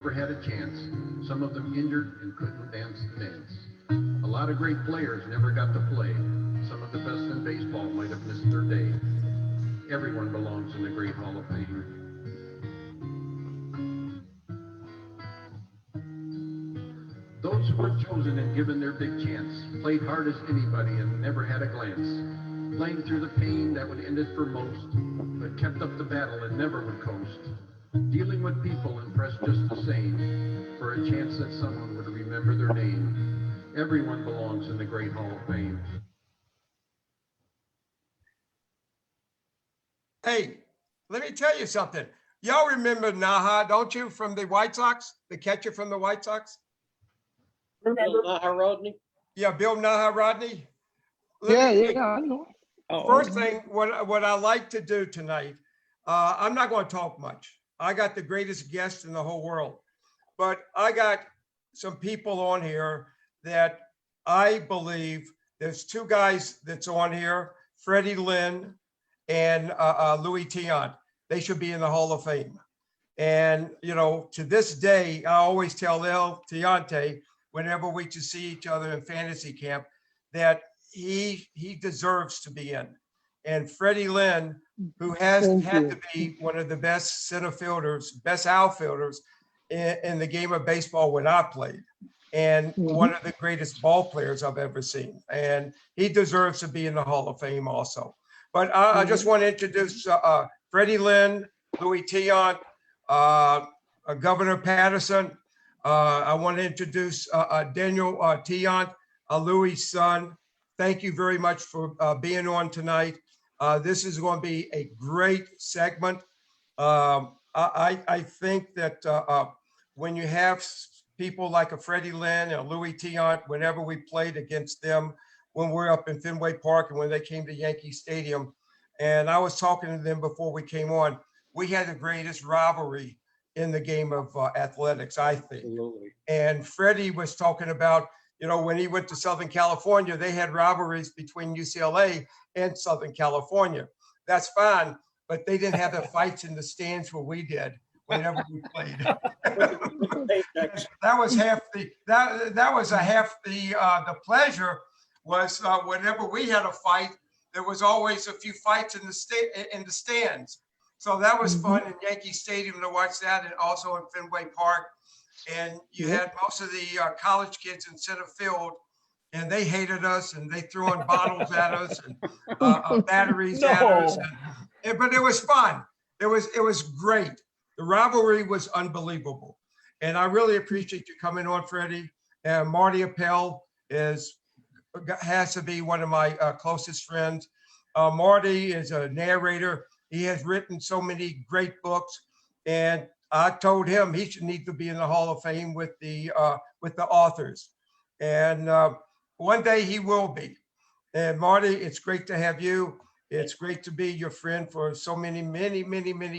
never had a chance. Some of them injured and couldn't dance the dance. A lot of great players never got to play. Some of the best in baseball might have missed their day. Everyone belongs in the Great Hall of Fame. Those who were chosen and given their big chance played hard as anybody and never had a glance. Playing through the pain that would end it for most, but kept up the battle and never would coast. Dealing with people impressed just the same, for a chance that someone would remember their name. Everyone belongs in the Great Hall of Fame. Hey, let me tell you something. Y'all remember Naha, don't you, from the White Sox? The catcher from the White Sox? Bill Naha Rodney? Yeah, Bill Naha Rodney. Yeah, I know. First thing, what I like to do tonight, I'm not going to talk much. I got the greatest guest in the whole world, but I got some people on here that I believe there's two guys that's on here, Freddie Lynn and Louis Tiant. They should be in the Hall of Fame. And, you know, to this day, I always tell El Tiante, whenever we can see each other in fantasy camp, that he deserves to be in. And Freddie Lynn, who has had to be one of the best center fielders, best outfielders in the game of baseball when I played, and one of the greatest ball players I've ever seen. And he deserves to be in the Hall of Fame also. But I just want to introduce Freddie Lynn, Louis Tiant, Governor Patterson. I want to introduce Daniel Tiant, Louis' son. Thank you very much for being on tonight. This is going to be a great segment. I think that when you have people like a Freddie Lynn or Louis Tiant, whenever we played against them, when we're up in Fenway Park and when they came to Yankee Stadium, and I was talking to them before we came on, we had the greatest rivalry in the game of athletics, I think. Absolutely. And Freddie was talking about, you know, when he went to Southern California, they had rivalries between UCLA and Southern California. That's fine, but they didn't have the fights in the stands where we did whenever we played. That was half the that was a half the pleasure was whenever we had a fight, there was always a few fights in the stands. So that was fun in Yankee Stadium to watch that, and also in Fenway Park. And you had most of the college kids in center field, and they hated us, and they threw in bottles at us and batteries at us. But it was fun. It was great. The rivalry was unbelievable, and I really appreciate you coming on, Freddie. And Marty Appel has to be one of my closest friends. Marty is a narrator. He has written so many great books, and I told him he should need to be in the Hall of Fame with the authors. And one day he will be. And Marty, it's great to have you. It's great to be your friend for so many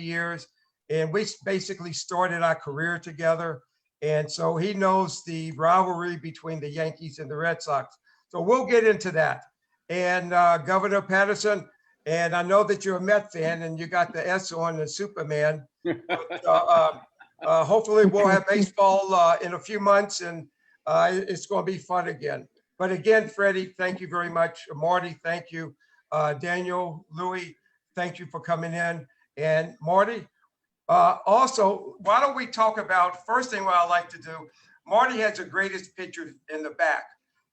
years. And we basically started our career together. And so he knows the rivalry between the Yankees and the Red Sox. So we'll get into that. And Governor Patterson, and I know that you're a Met fan and you got the S on the Superman. But, hopefully we'll have baseball in a few months, and it's going to be fun again. But again, Freddie, thank you very much. Marty, thank you. Daniel, Louis, thank you for coming in. And Marty, also, why don't we talk about, first thing what I like to do, Marty has the greatest picture in the back.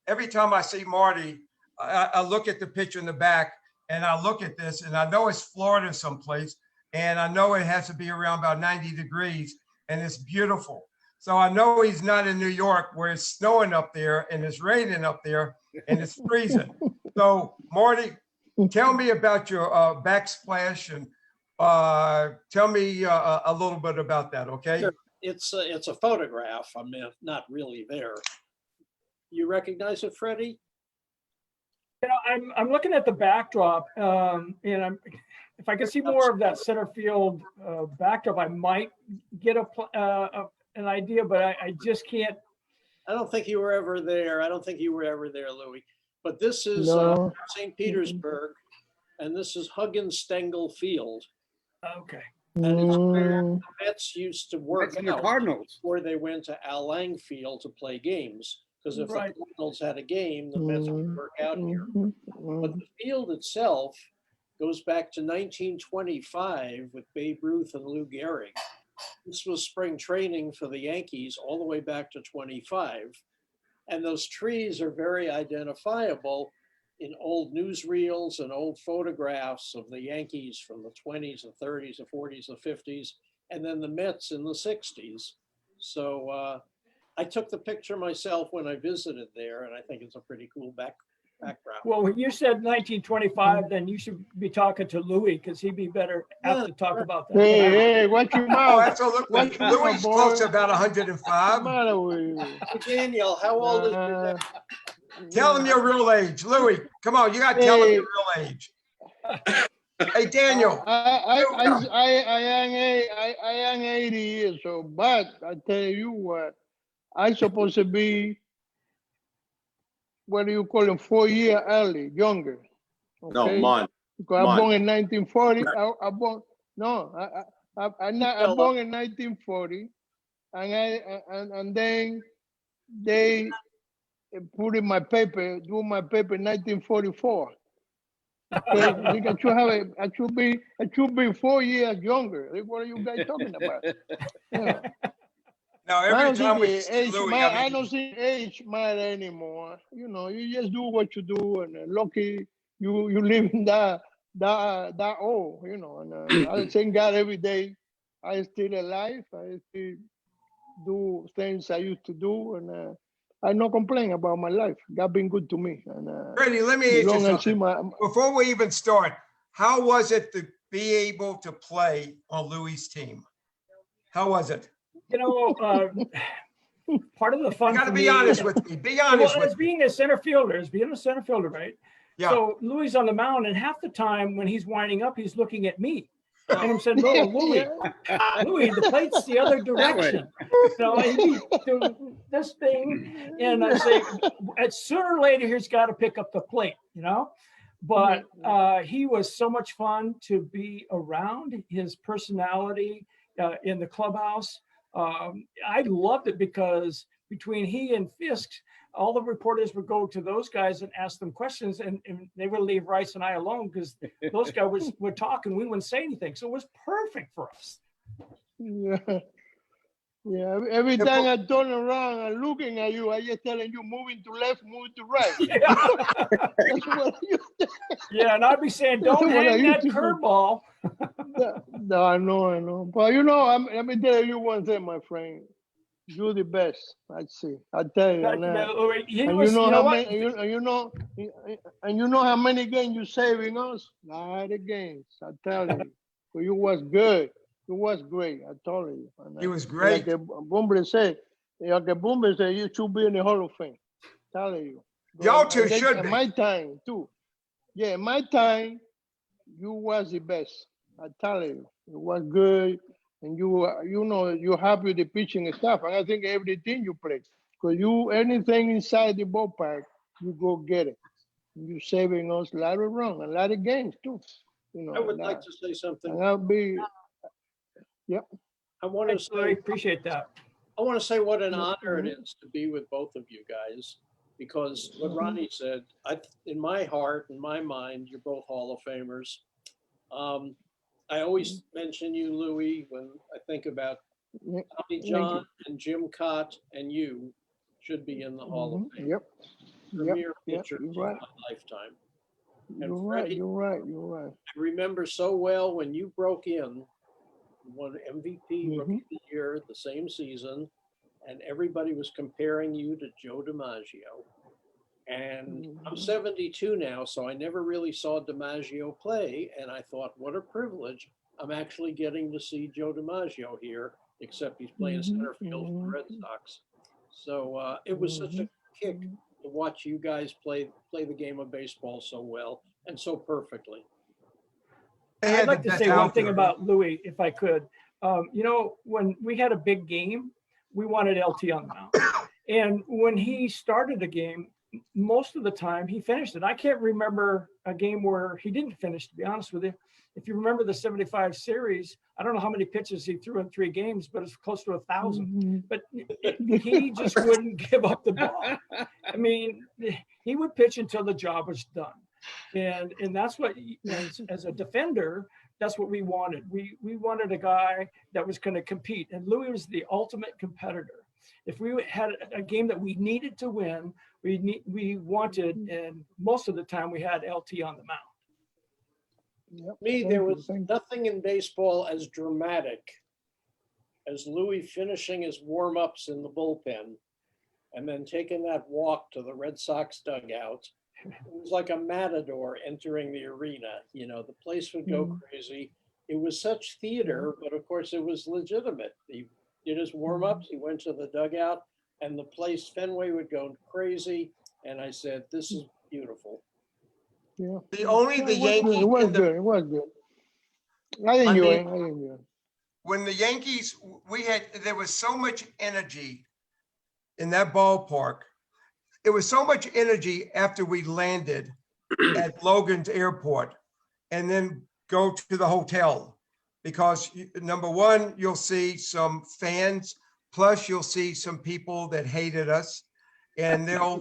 Every time I see Marty, I look at the picture in the back, and I look at this, and I know it's Florida someplace, and I know it has to be around about 90 degrees, and it's beautiful. So I know he's not in New York where it's snowing up there and it's raining up there and it's freezing. So Marty, tell me about your backsplash, and tell me a little bit about that, okay? Sure. It's a photograph. I mean, not really there. You recognize it, Freddie? You know, I'm looking at the backdrop, and if I could see more of that center field backdrop, I might get an idea, but I just can't. I don't think you were ever there. I don't think you were ever there, Louis. But this is St. Petersburg, and this is Huggins Stengel Field. Okay. And it's where Mm, the Mets used to work Mets and the out Cardinals. before they went to Al Lang Field to play games. Because if Right. the Cardinals had a game, the Mets would work out here. mhm, But the field itself goes back to 1925 with Babe Ruth and Lou Gehrig. This was spring training for the Yankees all the way back to 25. And those trees are very identifiable in old newsreels and old photographs of the Yankees from the 20s, the 30s, the 40s, the 50s, and then the Mets in the 60s. So I took the picture myself when I visited there, and I think it's a pretty cool background. Well, when you said 1925, then you should be talking to Louis because he'd be better apt to talk about that. Hey, hey, watch your Oh, mouth. absolutely. Watch your Louis mouth, close boy. to about 105. What's the matter with you? Hey, Daniel, how old is your dad? Tell him your real age. Louis, come on, you gotta tell him your real age. Hey, Daniel, I am 80 years old, but I tell you what, I supposed to be, what do you call it, 4 years early, younger. No, Okay? Mon. Because I'm Mon. born in 1940. I born, no, I'm born in 1940, and then they put in my paper, do my paper in 1944. Okay, I think I should be 4 years younger. What are you guys talking about? Yeah. now I every don't time think we the see age Louis, matter. I I mean, don't think age matter anymore. You know, you just do what you do, and lucky you live in that old. You know, and I thank God every day I still alive. I still do things I used to do, and I no complain about my life. God been good to me, and Brady, let me as ask you long as I see something. my Before we even start, how was it to be able to play on Louis' team? How was it? You know, part of the fun You gotta for be me- honest with me. Be Well, honest as with me. being a center fielder, as being a center fielder, right? Yeah. So Louis on the mound, and half the time when he's winding up, he's looking at me. And I'm saying, no, Louis, Louis, the plate's the other direction. So he'd be doing this thing, and I say, sooner or later, he's got to pick up the plate, you know? But he was so much fun to be around. His personality in the clubhouse, I loved it because between he and Fisk, all the reporters would go to those guys and ask them questions, and they would leave Rice and I alone because those guys would talk and we wouldn't say anything. So it was perfect for us. Yeah. Yeah, every time I turn around and looking at you, I just telling you moving to left, moving to right. Yeah, That's what yeah, and I'd be saying, That's don't what I hang that used to do. curveball. No, I know. But you know, let me tell you one thing, my friend. You're the best. I see. I tell you. Thank you, man. Louis. He And was, you know you know how what? many, and you know how many games you saving us? A lot of games. I tell you. So you was good. You was great. I told you. And, He was great. Like Bumble said, you should be in the Hall of Fame. Telling you. Y'all two And then should at be. my time too. Yeah, in my time, you was the best. I tell you, it was good, and you know, you're happy with the pitching and stuff. And I think everything you play, because you anything inside the ballpark, you go get it. You saving us a lot of runs, a lot of games too. You know, I would like to say something. and I'll be. I want to Thanks, Louis. say, Appreciate that. I want to say what an Yep, honor it mhm. is to be with both of you guys, because what Ronnie said, in my heart, in my mind, you're both Hall of Famers. I always mention you, Louis, when I think about Yeah, Tommy thank John and Jim Cott, and you should be in the Hall of Fame. Yep. Premier Yep. pitchers You're of right. my lifetime. You're right. Freddie- You're right. You're right. I remember so well when you broke in, won MVP Rookie of the Year the same season, and everybody was comparing you to Joe DiMaggio. And I'm 72 now, so I never really saw DiMaggio play, and I thought, what a privilege. I'm actually getting to see Joe DiMaggio here, except he's playing center field for the Red Sox. So it was such a kick to watch you guys play the game of baseball so well and so perfectly. They had I'd like the to best say one outfield. thing about Louis, if I could. You know, when we had a big game, we wanted LT on the mound. And when he started a game, most of the time he finished it. I can't remember a game where he didn't finish, to be honest with you. if you remember the 75 series, I don't know how many pitches he threw in 3 games, but it's close to 1,000. But he just wouldn't give up the ball. I mean, he would pitch until the job was done. And that's what, as a defender, that's what we wanted. We wanted a guy that was going to compete. And Louis was the ultimate competitor. If we had a game that we needed to win, we wanted, and most of the time we had LT on the mound. Yep. Me, Thank there you, was thank you. nothing in baseball as dramatic as Louis finishing his warm-ups in the bullpen and then taking that walk to the Red Sox dugout. It was like a matador entering the arena. You know, the place would go crazy. It was such theater, but of course it was legitimate. He did his warm-ups, he went to the dugout, and the place, Fenway, would go crazy. And I said, this is beautiful. Yeah. The only the Yankees It was in the good. It was good. I enjoy it. I enjoy it. when the Yankees, there was so much energy in that ballpark. It was so much energy after we landed at Logan's Airport and then go to the hotel, because number one, you'll see some fans, plus you'll see some people that hated us, and they'll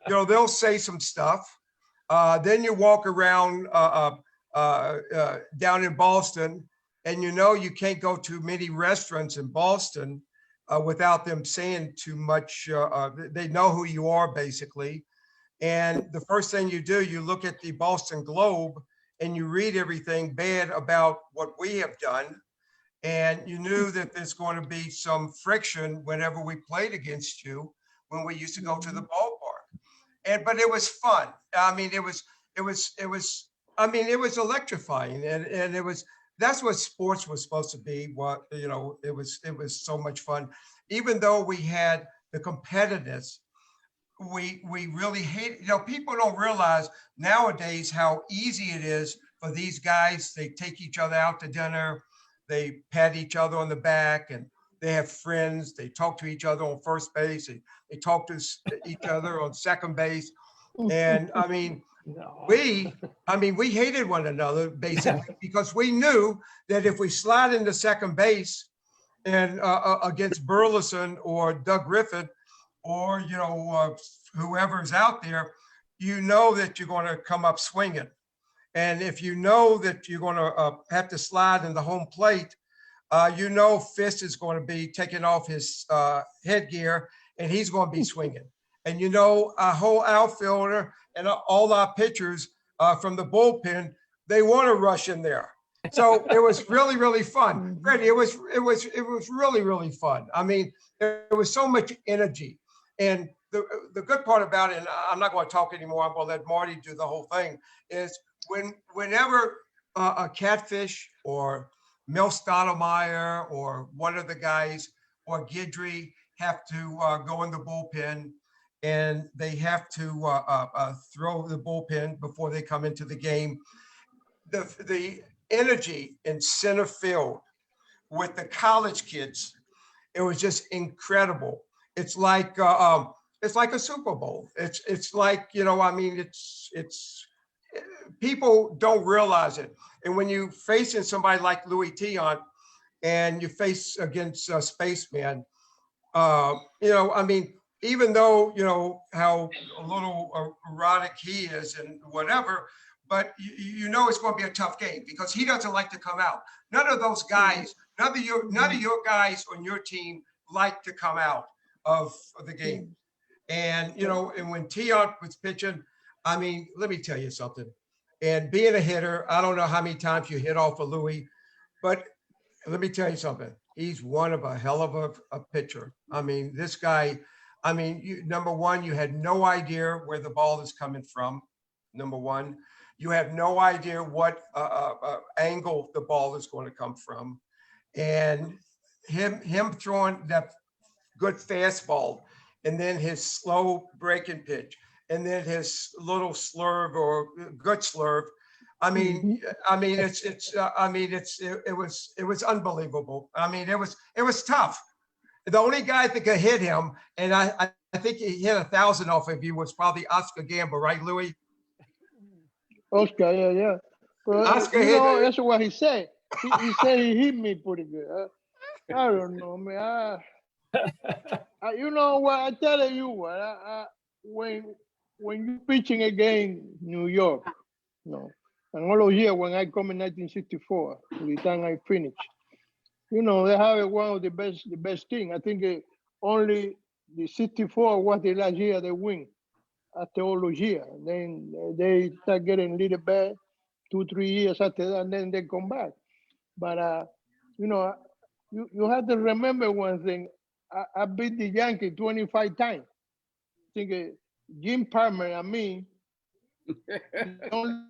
they'll say some stuff. Then you walk around down in Boston, and you can't go to many restaurants in Boston without them saying too much. They know who you are, basically. And the first thing you do, you look at the Boston Globe and you read everything bad about what we have done. And you knew that there's going to be some friction whenever we played against you when we used to go to the ballpark. But it was fun. I mean, it was electrifying, and that's what sports was supposed to be. It was so much fun. Even though we had the competitiveness, we really hate, people don't realize nowadays how easy it is for these guys. They take each other out to dinner, they pat each other on the back, and they have friends. They talk to each other on first base, they talk to each other on second base. And I mean, we hated one another basically because we knew that if we slide into second base and against Burleson or Doug Griffith or whoever's out there, that you're going to come up swinging. And if you know that you're going to have to slide in the home plate, Fist is going to be taking off his headgear and he's going to be swinging. And our whole outfielder and all our pitchers from the bullpen, they want to rush in there. So it was really, really fun. Freddie, it was really, really fun. I mean, there was so much energy. And the good part about it, and I'm not going to talk anymore, I'm going to let Marty do the whole thing, is whenever a Catfish or Mel Stottlemyre or one of the guys or Guidry have to go in the bullpen, and they have to throw the bullpen before they come into the game. The energy in center field with the college kids, it was just incredible. It's like a Super Bowl. It's like, it's people don't realize it. And when you facing somebody like Louis Tiant and you face against Spaceman, even though, how a little erotic he is and whatever, but it's going to be a tough game because he doesn't like to come out. None of those guys, none of your guys on your team like to come out of the game. And, and when Tiant was pitching, let me tell you something. And being a hitter, I don't know how many times you hit off of Louis, but let me tell you something. He's one of a hell of a pitcher. This guy, number one, you had no idea where the ball is coming from. Number one, you have no idea what angle the ball is going to come from. And him throwing that good fastball, and then his slow breaking pitch, and then his little slurve or good slurve. It was unbelievable. It was tough. The only guy that could hit him, and I think he hit 1,000 off of you, was probably Oscar Gamble, right, Louis? Oscar, yeah. But Oscar you know, hit. that's what he said. He said he hit me pretty good. I don't know, man. You know what? I tell you what. When you pitching against New York, no, and all those years when I come in 1964, the time I finished, you know, they have one of the best thing. I think only the 64 was the last year they win after all those years. And then they start getting a little bad 2-3 years after that, and then they come back. But you know, you have to remember one thing. I beat the Yankee 25 times. I think Jim Palmer and me, the only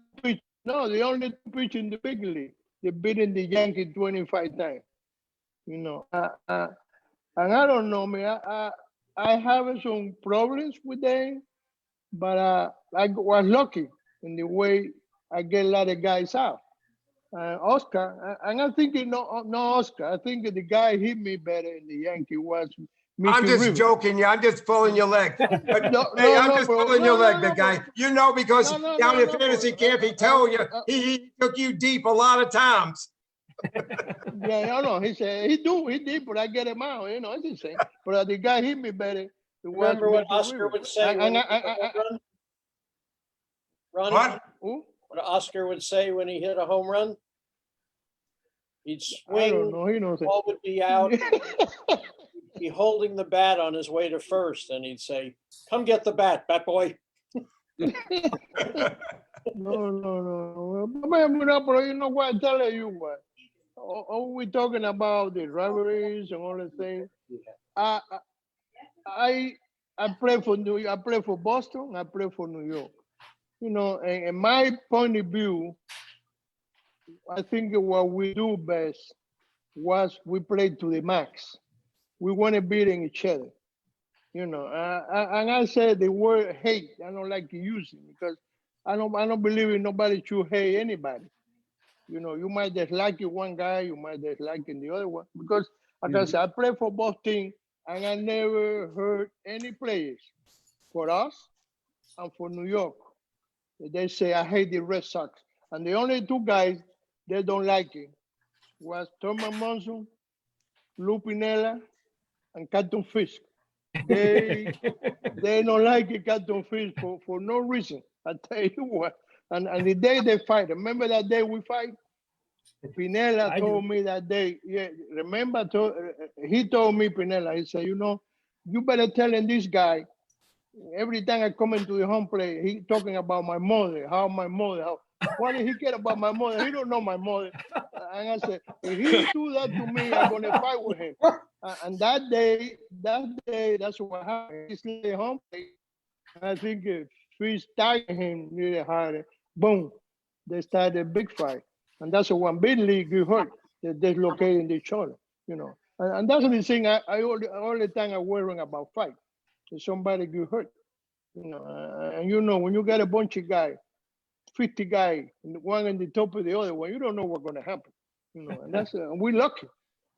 the only pitch in the big league. They beating the Yankee 25 times. You know, and I don't know, man. I have some problems with them, but I was lucky in the way I get a lot of guys out. Oscar, and I think no Oscar. I think the guy hit me better in the Yankee was Mickey I'm just Rivers. joking you. I'm just pulling your leg. But, No, hey, no, I'm no, just bro. pulling No, your no, leg, no, big guy. bro. You know, because No, no, down no, in no, fantasy bro. camp, he told you he took you deep a lot of times. Yeah, I know. He said he did, but I get him out. You know, it's the same. But the guy hit me better. It was Remember what Mickey Oscar Rivers. would say when he hit a home run? Ronnie, What? Who? what Oscar would say when he hit a home run? He'd I don't swing, know. He knows it. ball would be out, he'd be holding the bat on his way to first, and he'd say, "Come get the bat, bat boy." No. But you know what? I tell you what. All we talking about the rivalries and all the things. I play for I play for Boston. I play for New York. You know, and in my point of view, I think what we do best was we play to the max. We want to beat each other. You know, and I said the word hate. I don't like to use it because I don't believe in nobody should hate anybody. You know, you might dislike one guy, you might dislike the other one. Because, like I said, I play for both teams, and I never heard any players for us and for New York. They say, I hate the Red Sox. And the only two guys they don't like it was Thomas Monson, Lou Pinella, and Carlton Fisk. They don't like it, Carlton Fisk, for no reason. I tell you what. And the day they fight, remember that day we fight? Pinella told me that day, yeah, remember, he told me, Pinella, he said, you know, you better tell him this guy, every time I come into the home plate, he talking about my mother, what did he care about my mother? He don't know my mother. And I said, if he do that to me, I'm going to fight with him. And that day, that's what happened. He's in the home plate. I think Fish tagged him really hard. Boom, they started a big fight. And that's when big league get hurt. They dislocating the shoulder, you know. And that's the thing I all the time I'm worrying about fight. If somebody get hurt, you know. And you know, when you got a bunch of guys, 50 guys, one in the top of the other one, you don't know what's gonna happen, you know. And that's we lucky.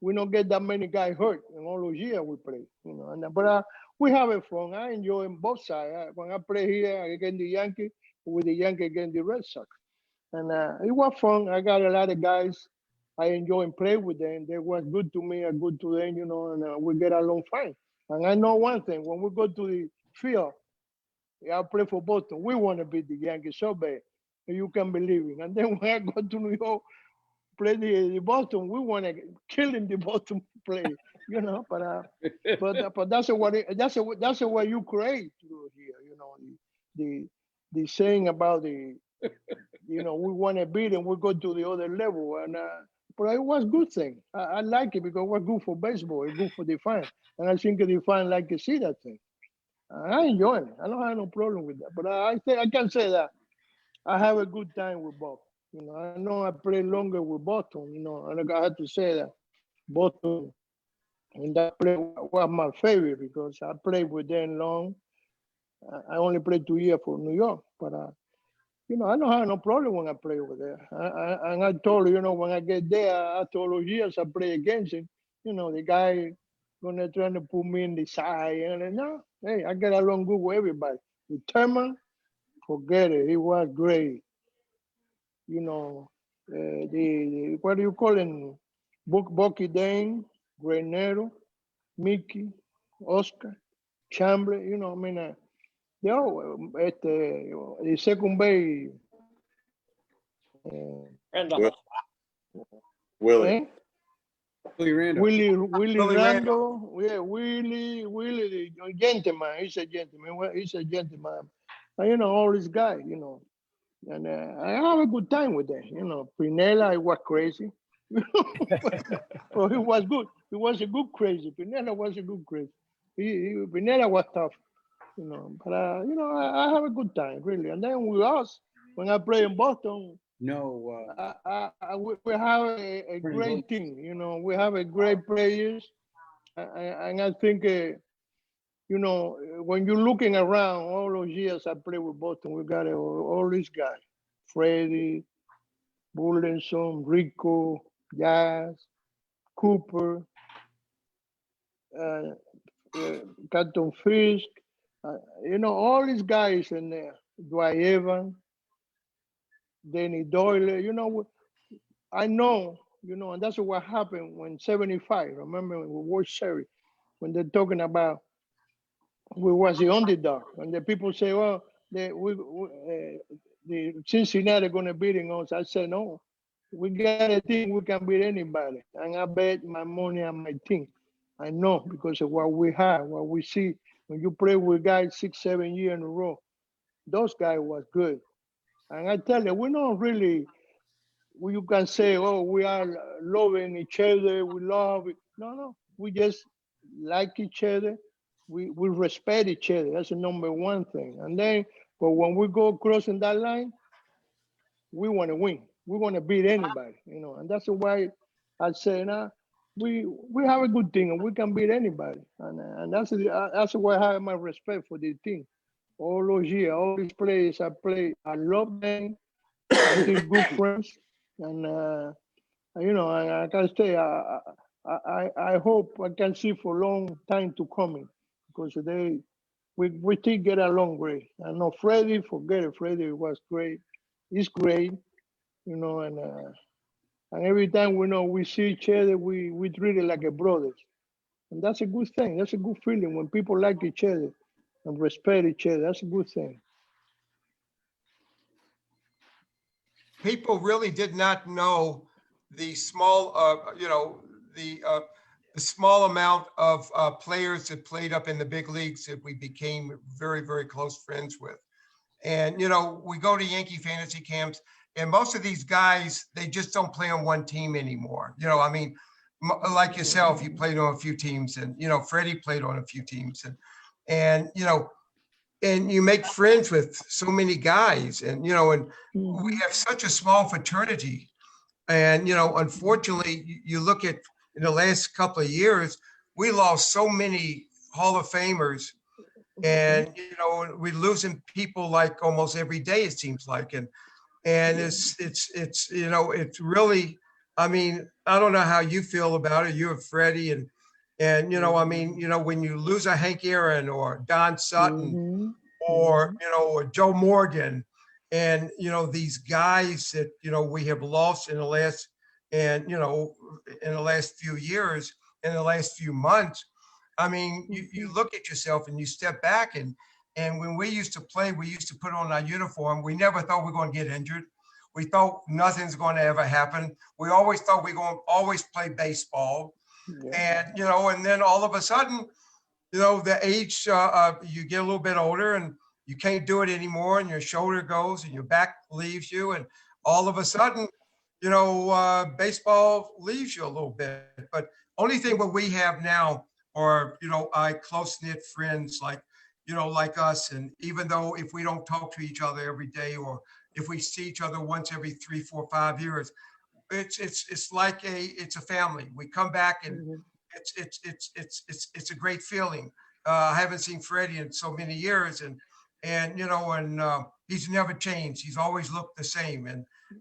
We don't get that many guys hurt in all those years we play, you know. And but we have it fun. I enjoy both sides. When I play here against the Yankees, with the Yankees against the Red Sox. And it was fun. I got a lot of guys I enjoy and play with them. They were good to me and good to them, you know, and we get along fine. And I know one thing, when we go to the field, I play for Boston, we want to beat the Yankees so bad. You can believe it. And then when I go to New York, play the Boston, we want to kill him the Boston play, you know. But that's what you create here, you know, the saying about you know, we want to beat and we go to the other level. And but it was good thing. I like it because it was good for baseball. It's good for the fans. And I think the fans like to see that thing. I enjoy it. I don't have no problem with that. But I can say that I have a good time with both. You know, I know I play longer with Boston, you know, and I have to say that Boston and that play was my favorite because I played with them long. I only played 2 years for New York, but you know, I don't have no problem when I play over there. And I told you, you know, when I get there, after all those years I play against him, you know, the guy gonna try to put me in the side. And no, hey, I get along good with everybody. With Thurman, forget it. He was great. You know, what do you call it? Bucky Dane, Granero, Mickey, Oscar, Chamble, you know, I mean, they all, the second base, Randolph. Willie. eh? Willie Randall. Willie Willie Randall, yeah, Willie, the gentleman. He's a gentleman. Well, he's a gentleman. And, you know, all these guys, you know, and I have a good time with them. You know, Pinella, it was crazy. But he was good. He was a good crazy. Pinella was a good crazy. Pinella was tough, you know. But you know, I have a good time really. And then with us, when I play in Boston, No, we have a great team. You know, we have a great players, and I think, you know, when you're looking around all those years I played with Boston, we got all these guys: Freddie, Bullenson, Rico, Jazz, Cooper, Canton Fisk. You know, all these guys in there. Dwight Evans, Danny Doyle. You know, I know, you know, and that's what happened when 75, remember when we World Series, when they're talking about we was the underdog, and the people say, well, the Cincinnati going to beat us. I said, no, we got a team, we can beat anybody. And I bet my money on my team. I know because of what we have, what we see. When you play with guys 6-7 years in a row, those guys was good. And I tell you, we're not really, you can say, oh, we are loving each other, we love it. No, we just like each other. We respect each other. That's the number one thing. And then, but when we go crossing that line, we want to win. We want to beat anybody, you know. And that's why I say, nah, we have a good team and we can beat anybody. And that's why I have my respect for the team. All those years, all these players I play, I love them. I'm still good friends. And you know, I can say I hope I can see for a long time to come, because we still get along great. I know Freddie, forget it. Freddie was great. He's great, you know, and every time we know we see each other, we treat it like a brothers. And that's a good thing. That's a good feeling when people like each other and respect each other. That's a good thing. People really did not know the small, you know, the small amount of players that played up in the big leagues that we became very, very close friends with. And, you know, we go to Yankee fantasy camps, and most of these guys, they just don't play on one team anymore. You know, I mean, like yourself, you played on a few teams, and, you know, Freddie played on a few teams, and, you know, and you make friends with so many guys, and, you know, and we have such a small fraternity. And, you know, unfortunately, you look at in the last couple of years, we lost so many Hall of Famers, and, you know, we're losing people like almost every day, it seems like. And it's, you know, it's really, I mean, I don't know how you feel about it. You and Freddie, and, you know, I mean, you know, when you lose a Hank Aaron or Don Sutton or, you know, or Joe Morgan, and, you know, these guys that, you know, we have lost in the last, and, you know, in the last few years, in the last few months, I mean, you look at yourself and you step back, and when we used to play, we used to put on our uniform. We never thought we were going to get injured. We thought nothing's going to ever happen. We always thought we were going to always play baseball. And, you know, and then all of a sudden, you know, the age, you get a little bit older and you can't do it anymore, and your shoulder goes and your back leaves you. And all of a sudden, you know, baseball leaves you a little bit. But only thing what we have now are, you know, close-knit friends like, you know, like us. And even though if we don't talk to each other every day, or if we see each other once every 3, 4, 5 years, it's like it's a family. We come back, and it's a great feeling. I haven't seen Freddie in so many years, and you know, and he's never changed. He's always looked the same,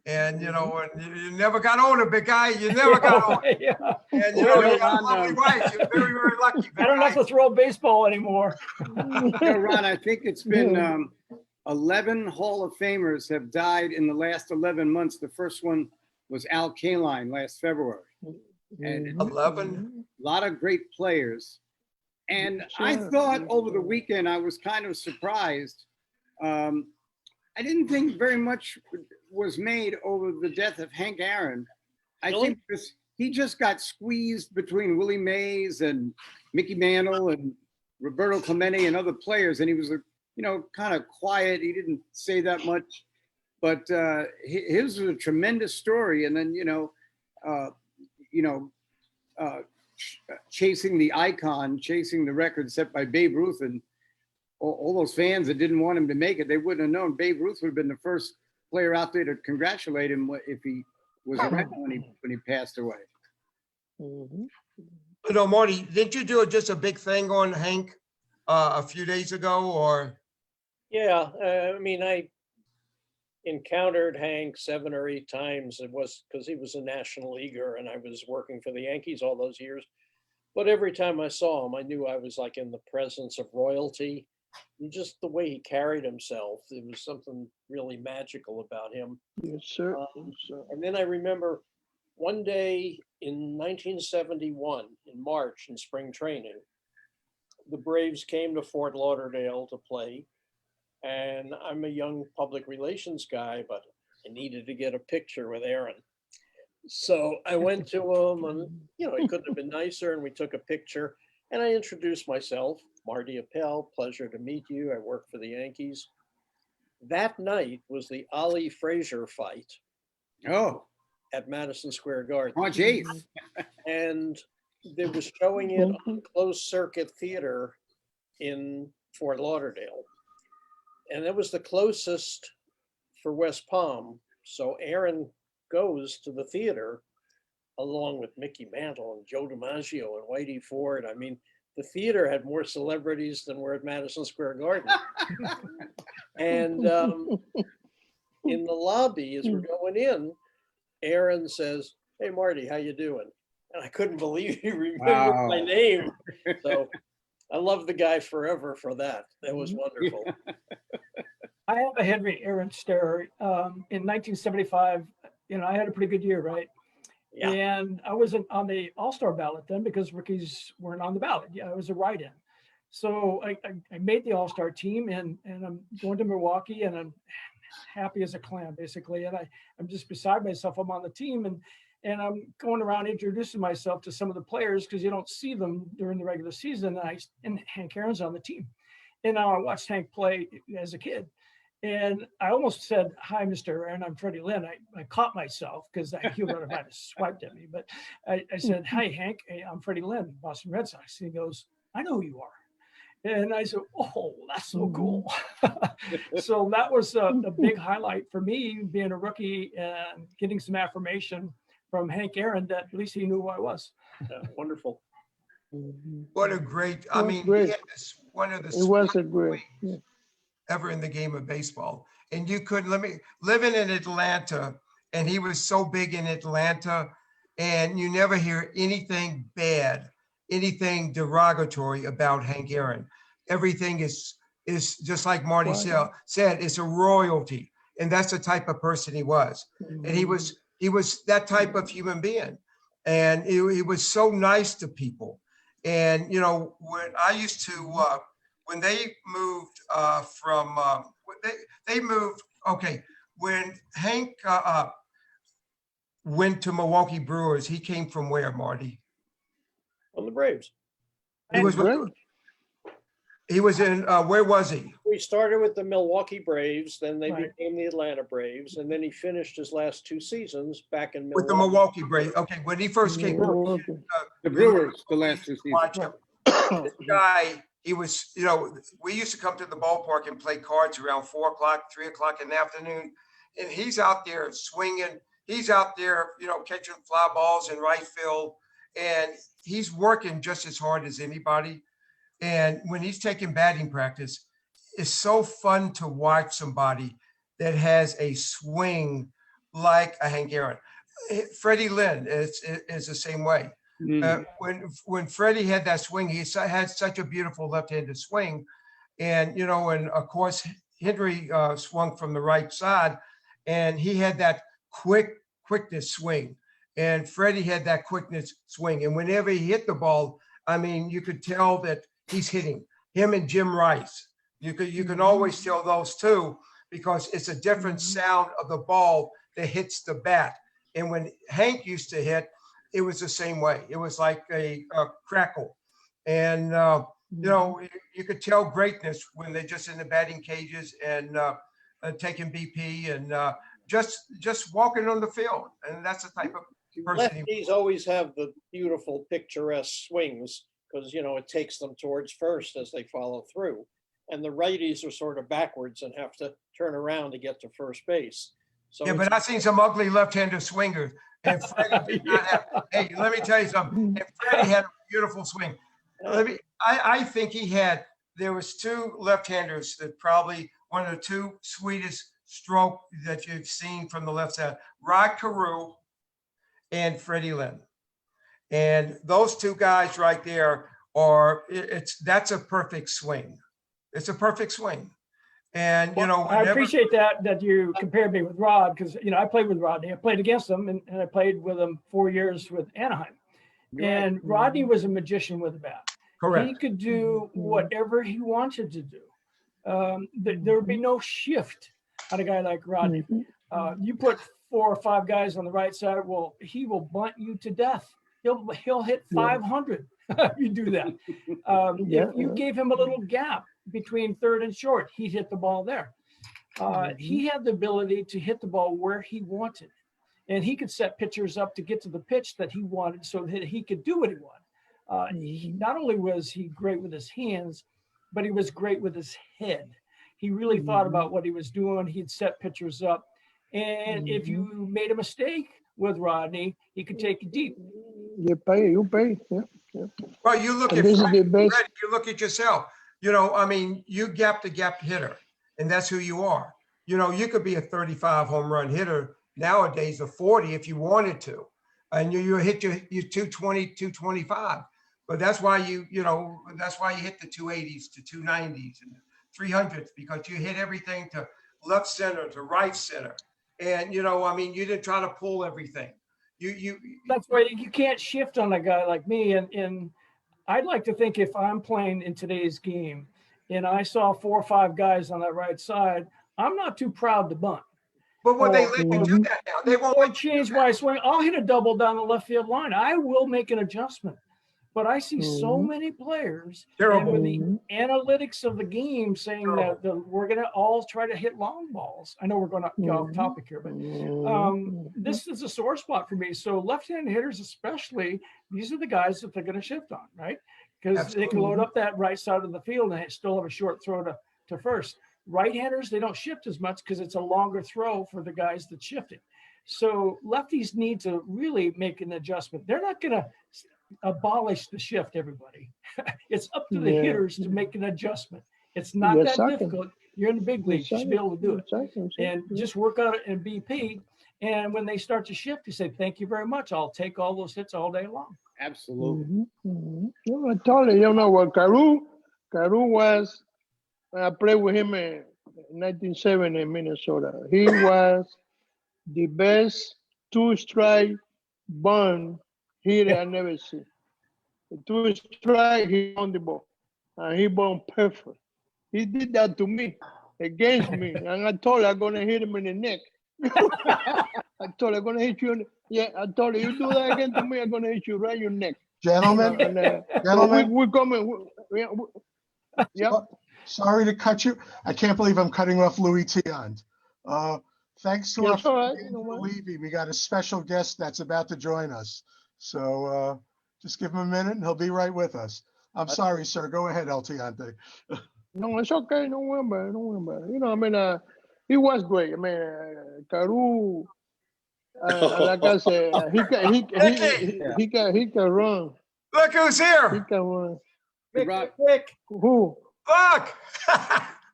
and you know, and you never got older, big guy. You never got older. Yeah. And you know, you got a lovely wife. You're very, very lucky. I don't have to throw a baseball anymore. yeah, Ron, I think it's been 11 Hall of Famers have died in the last 11 months. The first one was Al Kaline last February. And a 11. lot of great players. And I thought over the weekend, I was kind of surprised. I didn't think very much was made over the death of Hank Aaron. I Really? think this, he just got squeezed between Willie Mays and Mickey Mantle and Roberto Clemente and other players. And he was, kind of quiet. He didn't say that much, but his was a tremendous story. And then, chasing the icon, chasing the record set by Babe Ruth, and all those fans that didn't want him to make it, they wouldn't have known. Babe Ruth would have been the first player out there to congratulate him if he was around when he passed away. Marty, didn't you do just a big thing on Hank a few days ago, or? Yeah, I encountered Hank 7 or 8 times. It was because he was a national leaguer and I was working for the Yankees all those years. But every time I saw him, I knew I was like in the presence of royalty. And just the way he carried himself, it was something really magical about him. Yes, sir. Yes, sir. And then I remember one day in 1971, in March, in spring training, the Braves came to Fort Lauderdale to play. And I'm a young public relations guy, but I needed to get a picture with Aaron. So I went to him and, he couldn't have been nicer. And we took a picture and I introduced myself, Marty Appel, pleasure to meet you. I work for the Yankees. That night was the Ali Frazier fight Oh, at Madison Square Garden. March 8th. And they was showing it on closed circuit theater in Fort Lauderdale. And it was the closest for West Palm. So Aaron goes to the theater along with Mickey Mantle and Joe DiMaggio and Whitey Ford. I mean, the theater had more celebrities than were at Madison Square Garden. And in the lobby, as we're going in, Aaron says, "Hey, Marty, how you doing?" And I couldn't believe he remembered my name. So I love the guy forever for that. That was wonderful. I have a Henry Aaron story. In 1975, I had a pretty good year, right? Yeah. And I wasn't on the All-Star ballot then because rookies weren't on the ballot. Yeah, it was a write-in. So I made the All-Star team and I'm going to Milwaukee and I'm happy as a clam, basically. And I'm just beside myself. I'm on the team and I'm going around introducing myself to some of the players because you don't see them during the regular season. And Hank Aaron's on the team. And now I watched Hank play as a kid. And I almost said, "Hi, Mr. Aaron, I'm Freddie Lynn." I caught myself because he would have swiped at me. But I said, "Hi, Hank, hey, I'm Freddie Lynn, Boston Red Sox." And he goes, "I know who you are." And I said, "Oh, that's so cool." So that was a big highlight for me, being a rookie and getting some affirmation from Hank Aaron that at least he knew who I was. Wonderful. What a great, Great. he had one of the It was a sweetest great. ways Yeah. ever in the game of baseball. And you could living in Atlanta, and he was so big in Atlanta, and you never hear anything bad, anything derogatory about Hank Aaron. Everything is just like Marty said, it's a royalty. And that's the type of person he was. And he was that type of human being. And he was so nice to people. And, when I used to, when they moved when Hank went to Milwaukee Brewers, he came from where, Marty? On the Braves. He was in, where was he? We started with the Milwaukee Braves, then they Right. became the Atlanta Braves, and then he finished his last 2 seasons back in With the Milwaukee. Milwaukee Braves. Okay, when he first came, The Brewers, the last 2 seasons. watch him. This guy, he was, we used to come to the ballpark and play cards around 4 o'clock, 3 o'clock in the afternoon. And he's out there swinging. He's out there, catching fly balls in right field. And he's working just as hard as anybody. And when he's taking batting practice, it's so fun to watch somebody that has a swing like a Hank Aaron. Freddie Lynn is the same way. When Freddie had that swing, he had such a beautiful left-handed swing. And, and of course, Henry swung from the right side, and he had that quick quickness swing. And Freddie had that quickness swing. And whenever he hit the ball, I mean, you could tell that he's hitting. Him and Jim Rice. You can always tell those two because it's a different sound of the ball that hits the bat. And when Hank used to hit, it was the same way. It was like a crackle. And, you know, you could tell greatness when they're just in the batting cages and taking BP and just walking on the field. And that's the type of person. Lefties always have the beautiful picturesque swings because, you know, it takes them towards first as they follow through. And the righties are sort of backwards and have to turn around to get to first base. So yeah, but I've seen some ugly left-handed swingers. And Freddie did not have, hey, let me tell you something. And Freddie had a beautiful swing. I think there was two left-handers that probably one of the two sweetest stroke that you've seen from the left side, Rod Carew and Freddie Lynn. And those two guys right there that's a perfect swing. It's a perfect swing. And, you know, I appreciate that you compared me with Rod because, you know, I played with Rodney. I played against him and I played with him 4 years with Anaheim. And Rodney was a magician with a bat. Correct. He could do whatever he wanted to do. There would be no shift on a guy like Rodney. You put 4 or 5 guys on the right side, well, he will bunt you to death. He'll hit 500 if you do that. If you gave him a little gap between third and short, he'd hit the ball there. He had the ability to hit the ball where he wanted. And he could set pitchers up to get to the pitch that he wanted so that he could do what he wanted. Not only was he great with his hands, but he was great with his head. He really thought about what he was doing. He'd set pitchers up. And if you made a mistake with Rodney, he could take you deep. You pay. Yeah. Well, you look at Freddie, you look at yourself. You know, I mean, you gap to gap hitter, and that's who you are. You know, you could be a 35 home run hitter nowadays, a 40 if you wanted to, and you hit your 220, 225. But that's why you hit the 280s to 290s and 300s because you hit everything to left center to right center. And, you know, I mean, you didn't try to pull everything. That's why you can't shift on a guy like me. And I'd like to think if I'm playing in today's game and I saw 4 or 5 guys on that right side, I'm not too proud to bunt. But would they let you do that now? They won't change my swing. I'll hit a double down the left field line. I will make an adjustment. But I see so many players and with the analytics of the game saying that we're going to all try to hit long balls. I know we're going to get off topic here, but this is a sore spot for me. So left-handed hitters especially, these are the guys that they're going to shift on, right? Because they can load up that right side of the field and still have a short throw to first. Right-handers, they don't shift as much because it's a longer throw for the guys that shifting. So lefties need to really make an adjustment. They're not going to abolish the shift, everybody. It's up to the hitters to make an adjustment. It's not that difficult. You're in the big leagues. You should be able to do it. And just work on it in BP. And when they start to shift, you say, thank you very much. I'll take all those hits all day long. Absolutely. I told you, what Carew was, I played with him in 1970 in Minnesota. He was the best 2-strike bunt hitter I never seen. The 2-strike, he on the ball. And he bunt perfect. He did that to me, against me. And I told him I'm going to hit him in the neck. I told him I'm going to hit you. I told him, you do that again to me, I'm going to hit you right in your neck. Gentlemen, gentlemen. We're coming. Yep. Sorry to cut you. I can't believe I'm cutting off Louis Tiant. Thanks to our friend Levy. We got a special guest that's about to join us. So just give him a minute and he'll be right with us. I'm sorry, sir. Go ahead, El Tiante. No, it's okay. Don't worry about it. Don't worry about it. You know, I mean, he was great. I mean, Carew, like I said, he can run. Look who's here. He can run. Mick. Who? Look,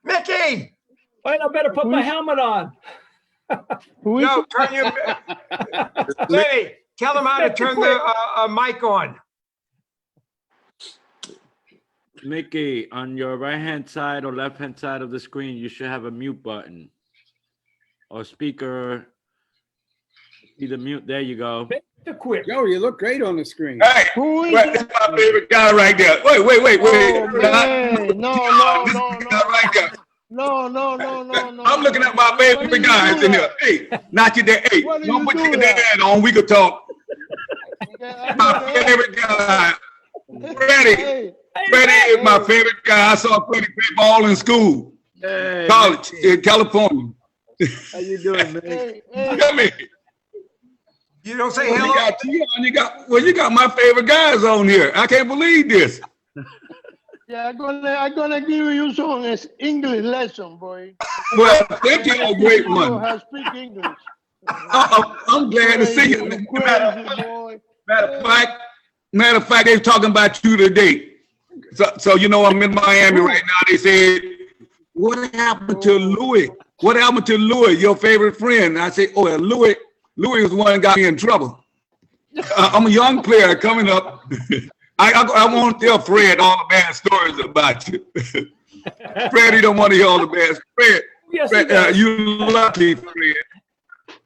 Mickey. Wait, I better put my helmet on. No, turn your. Lenny, tell him how to turn the mic on. Mickey, on your right-hand side or left-hand side of the screen, you should have a mute button or speaker. He's a mute. There you go. The quick. Yo, you look great on the screen. Hey, Who is that's it? my favorite guy right there. Wait. Oh, man. No. This guy right there. No. I'm looking at my favorite guys in here. Hey, not you there. Hey, What do don't you put do your that? head on. We could talk. Okay, My favorite guy, Freddie. Hey, Freddie is my favorite guy. I saw Freddie play ball in school, Hey, college in California. how you doing, man? hey. Come here. You don't say You hello? got you got my favorite guys on here. I can't believe this. Yeah, I'm gonna give you some English lesson, boy. Well, thank you, a great You one. have speak English. I'm glad to see you. You crazy boy. Matter of fact, they're talking about you today. So you know I'm in Miami right now. They said, "What happened to Louis? What happened to Louis, your favorite friend?" I say, "Oh, well, Louis was the one that got me in trouble. I'm a young player coming up. I won't tell Fred all the bad stories about you. Freddie don't want to hear all the bad. Fred, you lucky, Fred.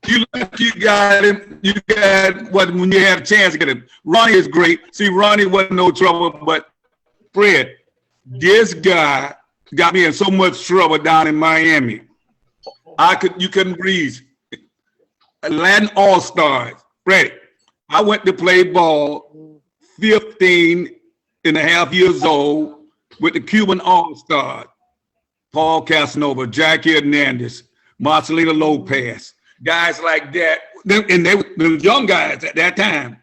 You lucky you got him. You got what when you have a chance to get him. Ronnie is great. See, Ronnie wasn't no trouble, but Fred, this guy got me in so much trouble down in Miami. You couldn't breathe. Latin All-Stars, Freddie. I went to play ball 15 and a half years old with the Cuban All-Stars. Paul Casanova, Jackie Hernandez, Marcelino Lopez, guys like that. And they were young guys at that time.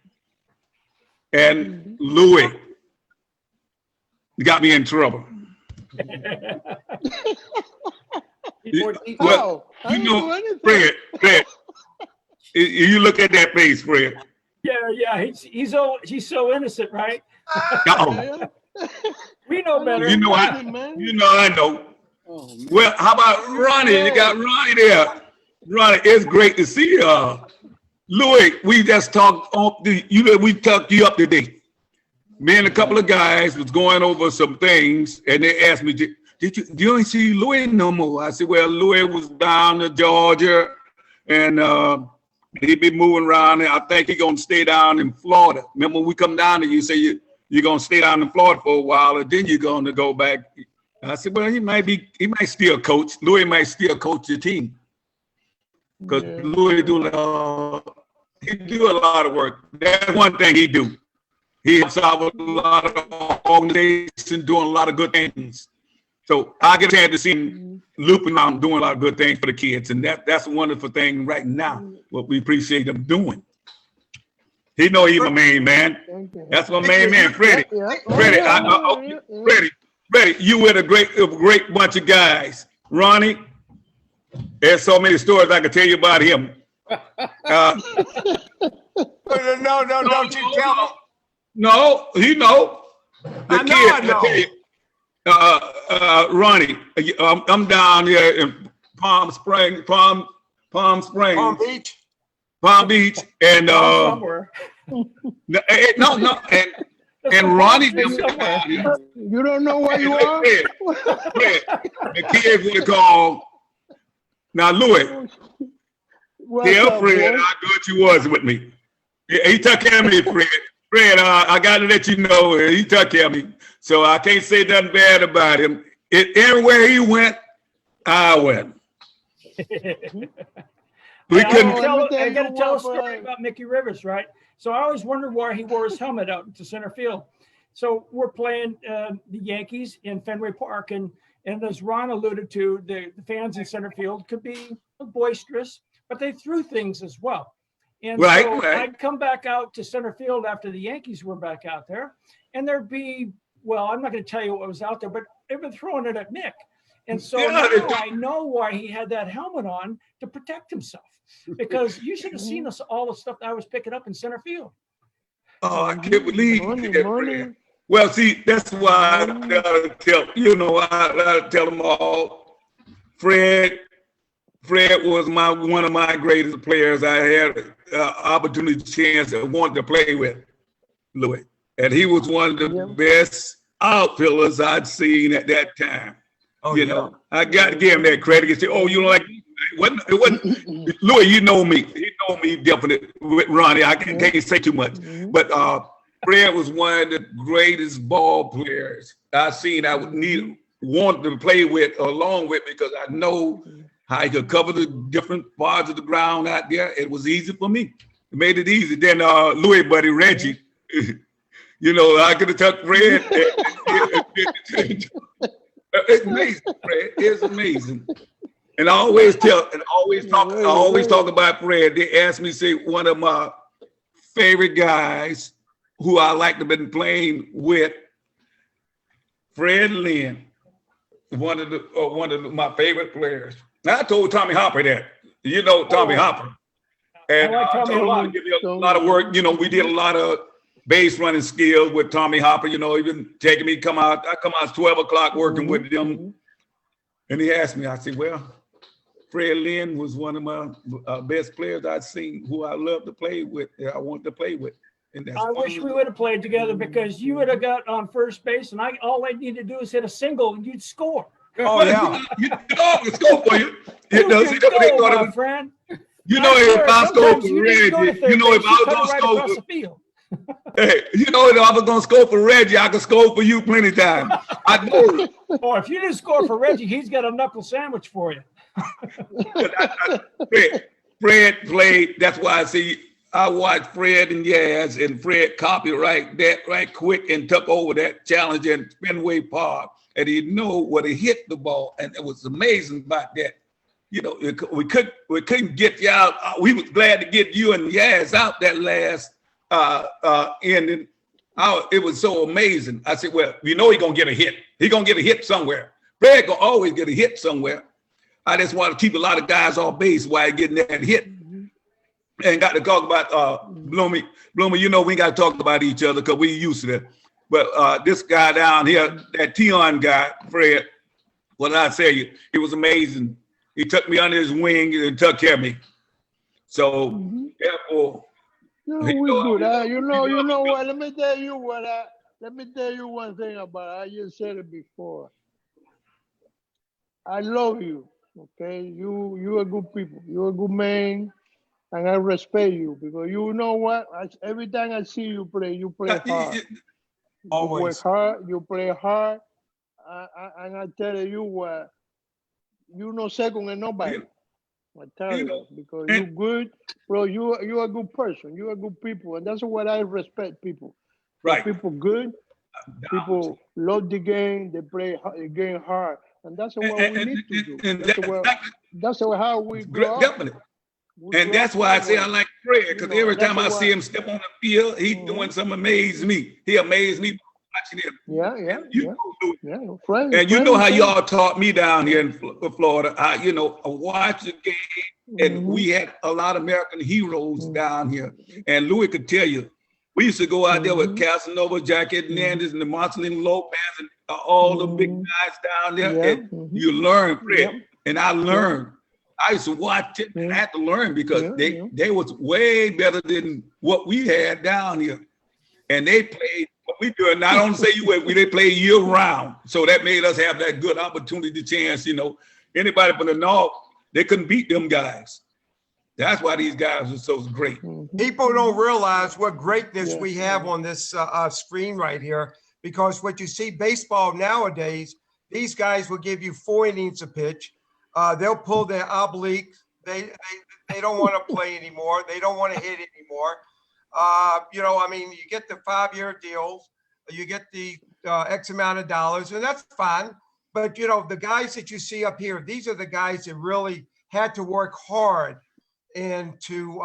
And Louis got me in trouble. Well, you know, Fred, you look at that face, Fred. Yeah. He's so innocent, right? Uh-oh. We know better. You know I know. Well, how about Ronnie? You got Ronnie there. Ronnie, it's great to see you. Louis, we just talked we talked you up today. Me and a couple of guys was going over some things, and they asked me, "Did you ain't see Louis no more?" I said, "Well, Louis was down to Georgia, and he be moving around. And I think he gonna stay down in Florida. Remember when we come down there, you say you're gonna stay down in Florida for a while, and then you're gonna go back." I said, "Well, he might still coach. Louis might still coach your team, because Louis do a lot of work. That's one thing he do. He helps out with a lot of organizations, doing a lot of good things. So I get a chance to see him looping around, doing a lot of good things for the kids, and that's a wonderful thing right now. What we appreciate him doing. He know he's my main man. That's my main man, Freddie. Freddie, you with a great bunch of guys. Ronnie, there's so many stories I can tell you about him. No, don't you tell me. No, he know. The kid, I tell you. Ronnie, I'm down here in Palm Beach, and and Ronnie, you don't know where you are. Fred, the kids would call. Now, Louis, tell Fred how good you was with me. He took care of me, Fred. Fred, I got to let you know, he took care of me. So I can't say nothing bad about him. Everywhere he went, I went. I got to tell a story about Mickey Rivers, right? So I always wondered why he wore his helmet out to center field. So we're playing the Yankees in Fenway Park, and as Ron alluded to, the fans in center field could be boisterous, but they threw things as well. And so I'd come back out to center field after the Yankees were back out there, and there'd be, well, I'm not going to tell you what was out there, but they've been throwing it at Mick. And so now I know why he had that helmet on, to protect himself, because you should have seen all the stuff that I was picking up in center field. Oh, I can't believe that. Well, see, that's why I gotta tell them all. Fred was one of my greatest players. I had opportunity, chance, I wanted to play with Louis, and he was one of the best outfielders I'd seen at that time. You know, I got to give him that credit. He said, "Oh, you know, like it wasn't Louis? You know me. He know me definitely with Ronnie. I can't say too much, but Fred was one of the greatest ball players I've seen. I would want to play with along with because I know how he could cover the different parts of the ground out there. It was easy for me. It made it easy. Then Louis buddy Reggie, you know, I could have took Fred. It's amazing, Fred. It's amazing. And I always talk about Fred. They asked me to say one of my favorite guys who I like to have been playing with, Fred Lynn, one of my favorite players. Now, I told Tommy Hopper that. You know Tommy Hopper. And I told him to give me a lot of work. You know, we did a lot of base running skills with Tommy Hopper, you know, even taking me I come out 12 o'clock working with them. And he asked me, I said, well, Fred Lynn was one of my best players I'd seen who I love to play with, I want to play with. And that's I wish we would have played together because you would have got on first base and all I need to do is hit a single and you'd score. Oh, yeah. You know, I can score for you. You know, my friend. You know, if I score for Reggie, you know, if I was going to score for hey, you know, if I was going to score for Reggie, I could score for you plenty of times. I know. Oh, if you didn't score for Reggie, he's got a knuckle sandwich for you. Fred played. That's why I watched Fred and Yaz, and Fred copied that right quick and took over that challenge in Fenway Park. And he knew where to hit the ball, and it was amazing about that. You know, we couldn't get you out. We was glad to get you and Yaz out that last ending. It was so amazing. I said, well, you know he's gonna get a hit. He's gonna get a hit somewhere. Fred gonna always get a hit somewhere. I just want to keep a lot of guys off base while getting that hit. And got to talk about Bloomy. Bloomy, you know we got to talk about each other because we used to that. But this guy down here, that Tion guy, Fred, what did I tell you? He was amazing. He took me under his wing and took care of me. So, therefore, no, we good. You know what? Let me tell you one thing about it. I just said it before. I love you. Okay, you are good people. You're a good man, and I respect you because you know what? Every time I see you play hard. Always. You work hard. You play hard, and I tell you what, you no second in nobody. I tell you because you're good, bro. You are a good person. You are good people, and that's what I respect people. Right. People good. People love the game. They play the game hard. And that's what we need to do. That's how we grow definitely. up. And that's why I say I like Fred, because every time I see him step on the field, he's doing something amaze me. He amazed me watching him. Fred, and you know how y'all taught me down here in Florida. I watch the game, and we had a lot of American heroes down here. And Louis could tell you, we used to go out there with Casanova, Jackie Hernandez, and the Marcelino Lopez, and all the big guys down there. And you learn, Fred. And I learned. I used to watch it and I had to learn because they was way better than what we had down here. And they played what we do. And I don't say they play year round. So that made us have that good opportunity chance. Anybody from the North, they couldn't beat them guys. That's why these guys are so great. People don't realize what greatness we have on this screen right here, because what you see baseball nowadays, these guys will give you 4 innings a pitch. They'll pull their obliques. They don't want to play anymore. They don't want to hit anymore. You get the 5-year deals. You get the X amount of dollars, and that's fine. But, the guys that you see up here, these are the guys that really had to work hard and to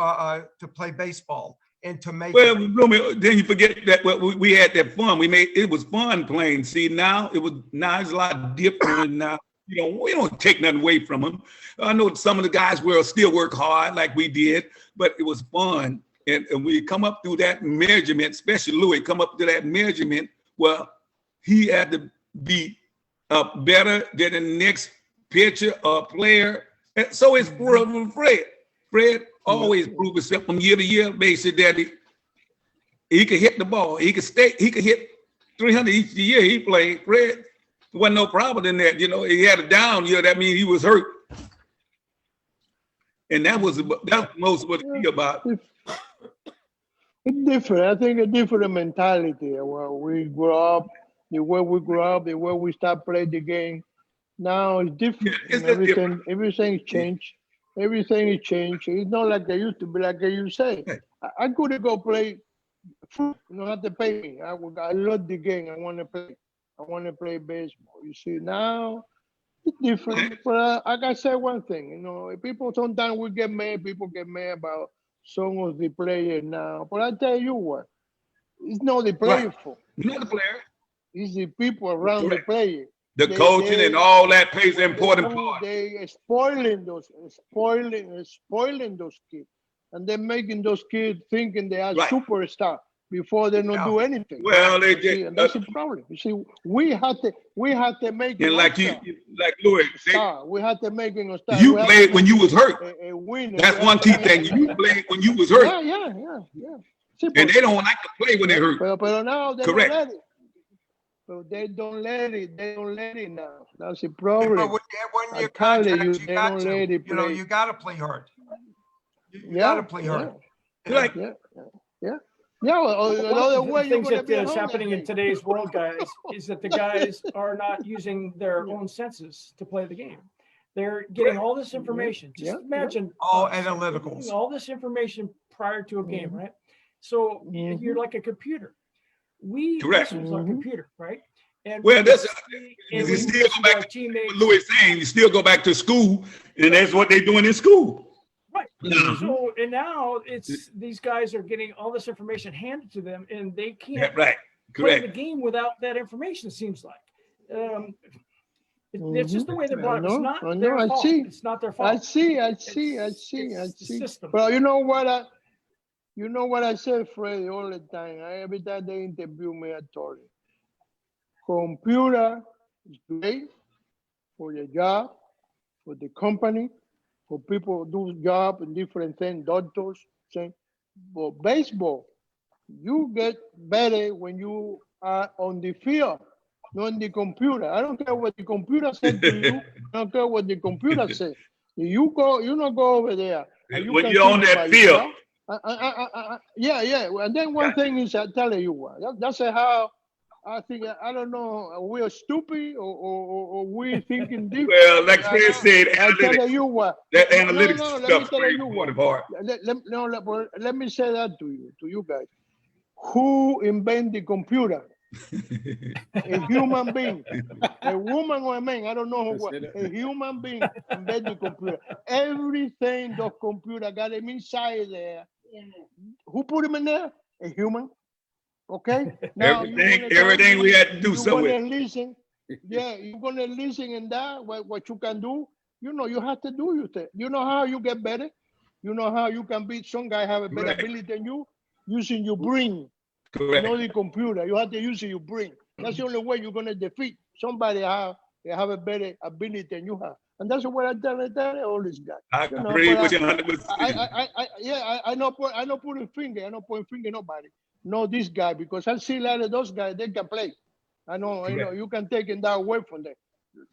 play baseball and to make. Well, then you forget that we had that fun. It was fun playing. See, now it's a lot different now. We don't take nothing away from them. I know some of the guys will still work hard like we did, but it was fun. And we come up through that measurement, especially Louis, come up to that measurement. Well, he had to be better than the next pitcher or player. And so it's Fred. Fred always proved himself from year to year, basically, that he could hit the ball. He could hit 300 each year he played. Fred wasn't no problem in that. He had a down year. That means he was hurt. And that's most what it's about. It's different. I think a different mentality. Well, we grew up, the way we grew up, the way we start playing the game. Now it's different. Yeah, it's just different. Everything changed. Everything is changed. It's not like it used to be. Like you say, I could go play. You don't have to pay me. I love the game. I want to play. I want to play baseball. You see, now it's different. But I gotta say one thing. You know, people sometimes we get mad. People get mad about some of the players now. But I tell you what, it's not the player fault. Not the player. It's the people around the player. The coaching and all that plays an important part. They spoiling those kids, and they're making those kids thinking they are superstar before they don't do anything. Well, they see, and that's the problem. You see, we have to make and like Louis, we have to make him a star. You played when you was hurt. That's one key thing. You played when you was hurt. Yeah. See, and they don't like to play when they're hurt. But now they correct. Don't let it. So they don't let it. They don't let it now. That's the problem. But when you're contract, you got to. You know, you got to play hard. You got to play hard. Yeah. Well, another way things that is happening in today's world, guys, is that the guys are not using their own senses to play the game. They're getting all this information. Just imagine all analyticals, all this information prior to a game, right? So you're like a computer. Correct. This was our computer, right? And well, that's you still go back to what Louis is saying. You still go back to school, and that's what they're doing in school. Right. So and now it's these guys are getting all this information handed to them, and they can't play the game without that information. It seems like it's just the way they brought it. It's not their fault. It's not their fault. I see. Well, you know what I say, Freddie, all the time. Every time they interview me, I told you, computer is great for your job, for the company, for people who do job and different things, doctors, saying, but baseball, you get better when you are on the field, not on the computer. I don't care what the computer said to you. I don't care what the computer says. You don't go over there. When you're on that field. Yeah. And then one thing is, I tell you what, that's how I think, I don't know, we're stupid or we're thinking different. Well, like Fred said, I tell you what. That analytics stuff is very important part. Let me say that to you guys. Who invented the computer? A human being, a woman or a man, I don't know what. A human being invented the computer. Everything the computer got him inside there. Who put him in there? A human. Okay. Now everything we had to do somewhere. Listen. Yeah, you're gonna listen and that what you can do. You know, you have to do your thing. You know how you get better. You know how you can beat some guy have a better ability than you using your brain. Correct. Not the computer. You have to use your brain. That's the only way you're gonna defeat somebody they have a better ability than you have. And that's what I tell all these guys. I agree with you 100%. I not pointing finger. I not pointing finger nobody. No, this guy, because I see a lot of those guys, they can play. I know, you can take it that away from them.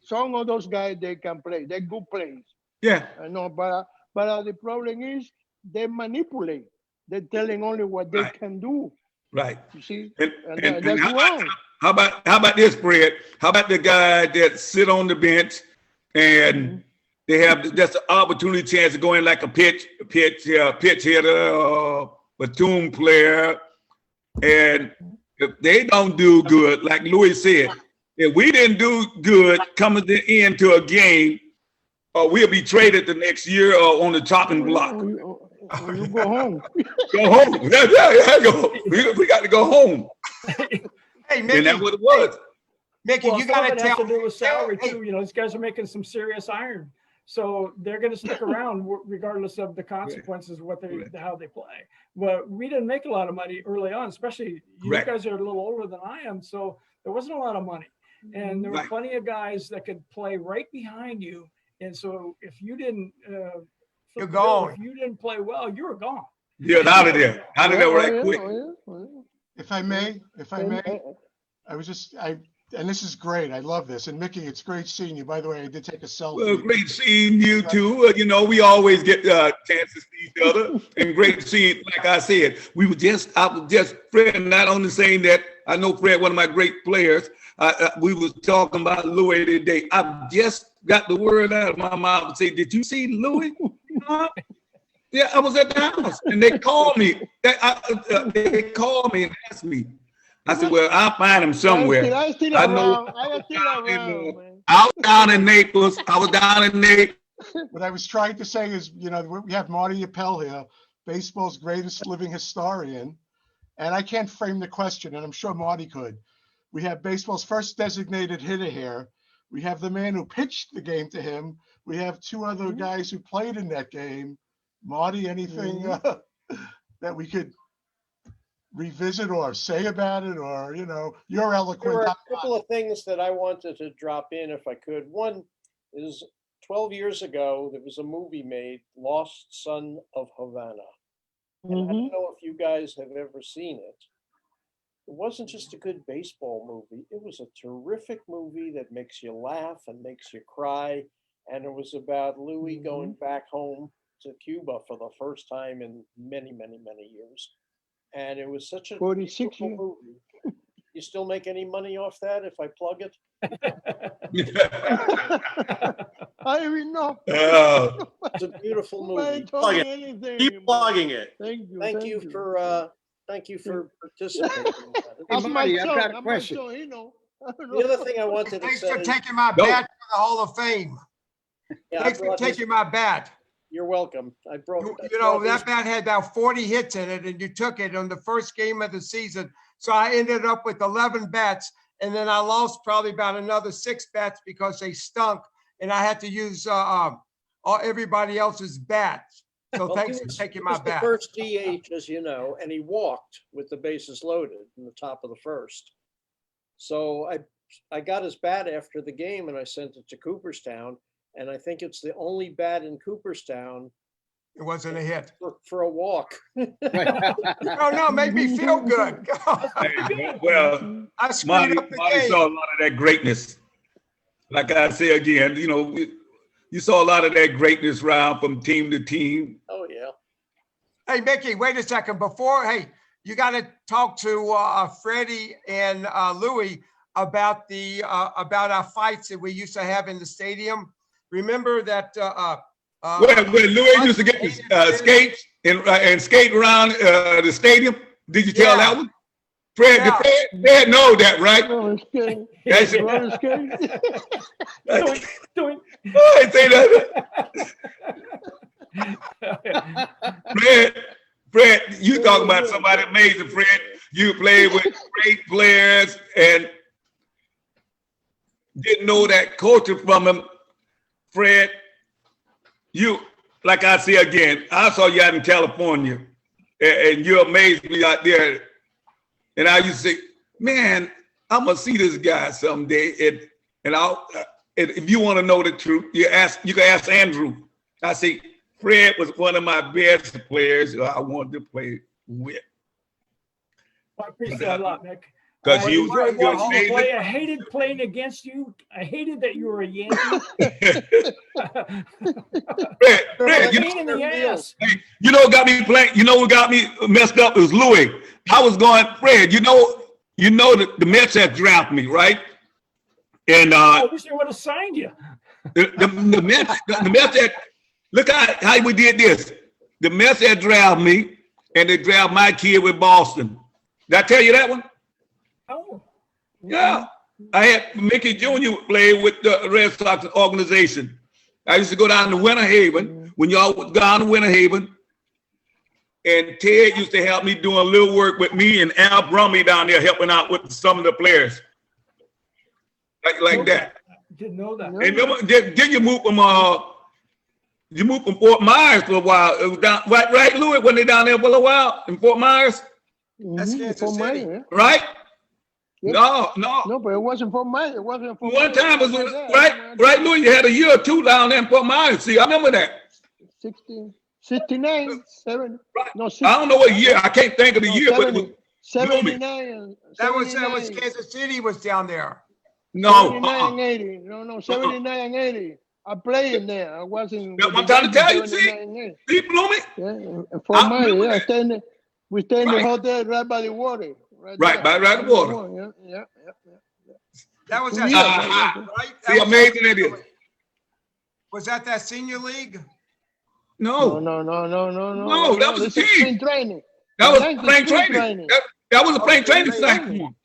Some of those guys, they can play. They're good players. Yeah. I know, but the problem is they manipulate. They're telling only what they can do. Right. You see? And that's wrong. How about this, Fred? How about the guy that sit on the bench and they have just an opportunity chance to go in like a pitch hitter, platoon player, and if they don't do good, like Louis said, if we didn't do good coming into a game, we'll be traded the next year or on the chopping block. You go home. Go home. Yeah, go. We got to go home. Hey, Mickey, and that's what it was. Mickey, you got to tell. To do with salary too. You know, these guys are making some serious iron, so they're going to stick around regardless of the consequences of how they play. But we didn't make a lot of money early on, especially you guys are a little older than I am, so there wasn't a lot of money, and there were plenty of guys that could play right behind you. And so if you didn't, you're gone. If you didn't play well, you were gone. You're out of there. Out of there right quick. If I may, I And this is great. I love this. And Mickey, it's great seeing you. By the way, I did take a selfie. Well, great seeing you too. You know, we always get chances to see each other, and great seeing. Like I said, I was just Fred, not only saying that I know Fred, one of my great players. We was talking about Louis today. I just got the word out of my mouth and say, "Did you see Louis?" Yeah, I was at the house, and they called me. They called me and asked me. I said, well, I'll find him somewhere. I still around, man. I was down in Naples. What I was trying to say is, you know, we have Marty Appel here, baseball's greatest living historian. And I can't frame the question, and I'm sure Marty could. We have baseball's first designated hitter here. We have the man who pitched the game to him. We have two other guys who played in that game. Marty, anything that we could revisit or say about it, or, you know, you're eloquent. There were a couple of things that I wanted to drop in if I could. One is 12 years ago, there was a movie made, Lost Son of Havana. And I don't know if you guys have ever seen it. It wasn't just a good baseball movie. It was a terrific movie that makes you laugh and makes you cry. And it was about Louis going back home to Cuba for the first time in many, many, many years. And it was such a 46 years. Movie. You still make any money off that if I plug it? I even know. It's a beautiful movie. Keep plugging it. Thank you for participating. Hey, Marty, I've got a question. The other thing I wanted to Thanks say. for taking my bat to the Hall of Fame. Yeah, Thanks for taking my bat. You're welcome. You know, that bat had about 40 hits in it, and you took it on the first game of the season. So I ended up with 11 bats, and then I lost probably about another 6 bats because they stunk, and I had to use everybody else's bats. So thanks for taking my bat. The first DH, as you know, and he walked with the bases loaded in the top of the first. So I got his bat after the game, and I sent it to Cooperstown. And I think it's the only bat in Cooperstown. It wasn't a hit. For a walk. No, make me feel good. Well, I screwed up the Marty game. saw a lot of that greatness. Like I say again, you know, you saw a lot of that greatness round from team to team. Oh, yeah. Hey, Mickey, wait a second. You got to talk to Freddie and Louie about about our fights that we used to have in the stadium. Remember that? When Louis used to get his skates and skate around the stadium, did you tell that one? Fred, Fred know that, right? That's it. I didn't say that. Fred, you talking about somebody amazing, Fred. You played with great players and didn't know that culture from him. Fred, you, like I say again, I saw you out in California, and you amazed me out there. And I used to say, man, I'm gonna see this guy someday. And if you want to know the truth, you can ask Andrew. I say, Fred was one of my best players I wanted to play with. I appreciate that a lot, Nick. Because I hated playing against you. I hated that you were a Yankee. Fred, you know what got me playing? You know what got me messed up? It was Louis. I was going, Fred, you know the Mets had drafted me, right? And I wish they would have signed you. The Mets had, look how we did this. The Mets had drafted me, and they drafted my kid with Boston. Did I tell you that one? Oh. Yeah. I had Mickey Jr. play with the Red Sox organization. I used to go down to Winter Haven when y'all was down to Winter Haven. And Ted used to help me doing a little work with me and Al Brummy down there helping out with some of the players. Like that. Didn't know that. And remember, did you move from Fort Myers for a while? It was down, right, Louis? When they down there for a while in Fort Myers? That's Kansas City. Right? Yeah. No, but it wasn't for mine. It wasn't for one time it was right, Louis. You had a year or two down there in Fort Myers. See, I remember that. 69, 70. Right. No, 60, I don't know what year. I can't think of the year, 70, but it was 79. That was Kansas City was down there. No. 79 and 80. No, 79 and 80. I played in there. I wasn't. I'm trying to tell you, see? See, Bloomy? Yeah, and for my, yeah, we stay in the hotel right by the water. Right by the water. Yeah. That was Yeah, that, right? See, amazing it is. Was that senior league? No. No, that was a This is team. spring training. That was That's spring spring training. That was a spring training spring site. training.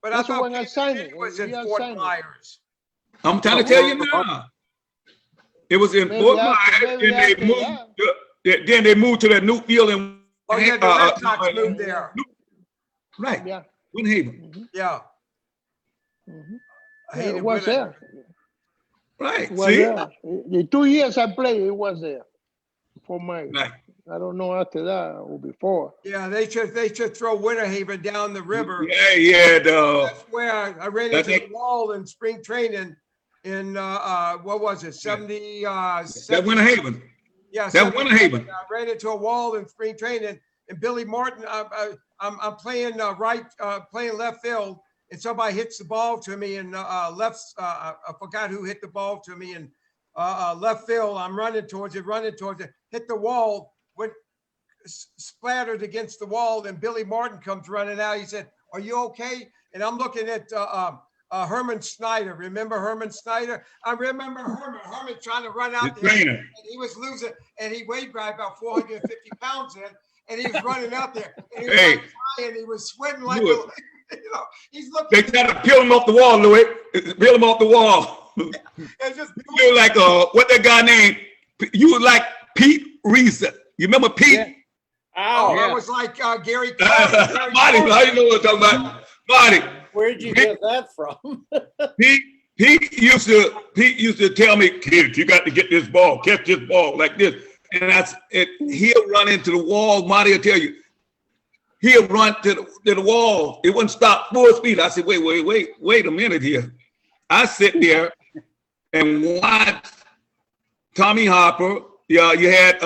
But That's I thought when I signed it. was in Yeah, I Fort signed it. Myers. I'm trying to tell you now. It was in Maybe Fort after- Myers, maybe and they after moved. Then they moved to that new field in. Oh yeah, the Red Sox moved there. Right. Yeah. Winhaven. Yeah. Mhm. I Yeah, hated it was winter. there. Right. It was See. there. The 2 years I played, it was there. For my, Right. I don't know after that or before. Yeah, they should throw Winter Haven down the river. Yeah. That's where I ran That's into it. the wall in spring training in what was it, 70? That Winhaven. Yeah, That Winhaven. I ran into a wall in spring training, and Billy Martin. I'm playing playing left field, and somebody hits the ball to me, and I forgot who hit the ball to me, and left field. I'm running towards it, hit the wall, went splattered against the wall, and Billy Martin comes running out. He said, "Are you okay?" And I'm looking at Herman Snyder. Remember Herman Snyder? I remember Herman trying to run out there, and he was losing, and he weighed probably about 450 pounds then, and he was running out there, and he was like crying, he was sweating like, he's looking. They tried to peel him off the wall, Louis. Peel him off the wall. It's just You were like what that guy named? You were like Pete Reese. You remember Pete? Yeah. I was like Gary. Marty, how you know what I'm talking about? Marty. Where'd you get that from? Pete used to tell me, kid, you got to get this ball, catch this ball like this. And he'll run into the wall. Marty will tell you, he'll run to the wall. It wouldn't stop full speed. I said, wait a minute here. I sit there and watch Tommy Harper. Yeah, you had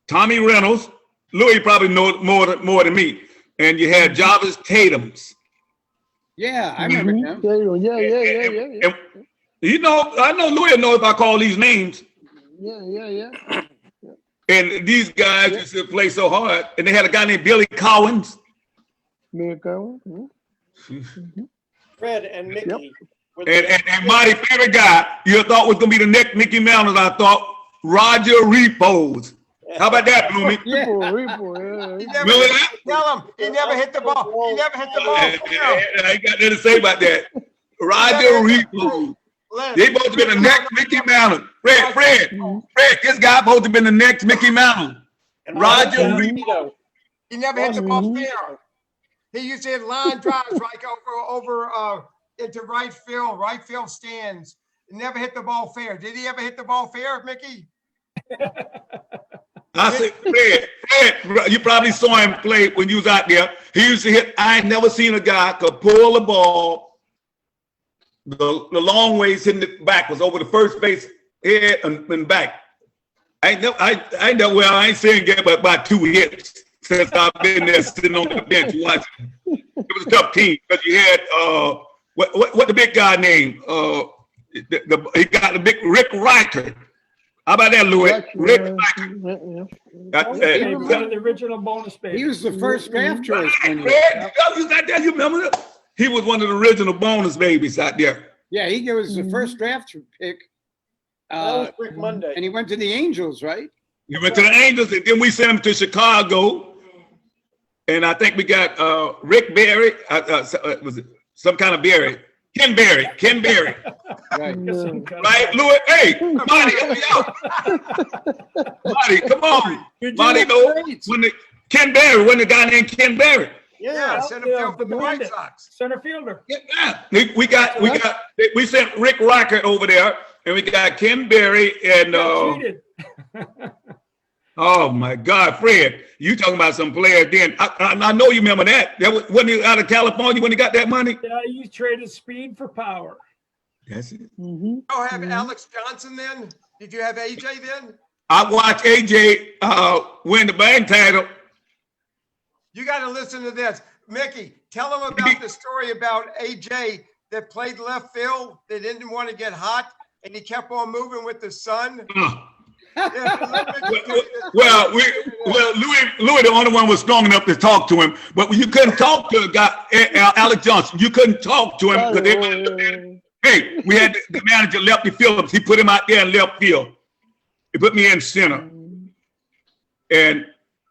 Tommy Reynolds. Louis probably know more than me. And you had Jarvis Tatum's. Yeah, I remember him. Yeah. And, you know, I know Louis knows if I call these names. Yeah. And these guys used to play so hard. And they had a guy named Billy Collins. Fred and Mickey. And my favorite guy, you thought was going to be the next Mickey Mouse, I thought Roger Repos. How about that, Bloomy? Repo. Tell him he never hit the ball. He never hit the ball. I ain't got nothing to say about that. Roger Repos. They supposed to be the next Mickey Mouse. Fred, this guy supposed to be the next Mickey Mouse. Roger Repos. He never hit the ball fair. He used to hit line drives like over into right field stands. He never hit the ball fair. Did he ever hit the ball fair, Mickey? I said, Fred, you probably saw him play when you was out there. He used to hit. I ain't never seen a guy could pull the ball the long ways hitting it backwards over the first base head and back. I ain't saying get but about 2 hits since I've been there sitting on the bench watching. It was a tough team because you had what the big guy named? He got the big Rick Riker. How about that, Louis? Rick Riker. One of the original bonus babies. He was the first draft choice. You got that? You remember that? He was one of the original bonus babies out there. Yeah, he was the first draft pick. That was Rick Monday. And he went to the Angels, right? He went to the Angels, and then we sent him to Chicago. And I think we got Rick Berry. Was it some kind of Berry? Ken Berry. Right. Right, Louis? Hey, Marty, help me out. Marty, come on. Marty, Ken Berry, wasn't a guy named Ken Berry? Yeah, center field for the White Sox. Center fielder. Yeah. We sent Rick Riker over there, and we got Ken Berry and oh my God, Fred, you talking about some players then. I know you remember that. Wasn't he out of California when he got that money? Yeah, you traded speed for power. That's it. You have Alex Johnson then? Did you have AJ then? I watched AJ win the batting title. You got to listen to this. Mickey, tell them about the story about AJ that played left field. They didn't want to get hot, and he kept on moving with the sun. Well, Louis, the only one was strong enough to talk to him, but you couldn't talk to a guy, Alex Johnson. You couldn't talk to him because hey, we had the manager, Lefty Phillips. He put him out there in left field. He put me in center, and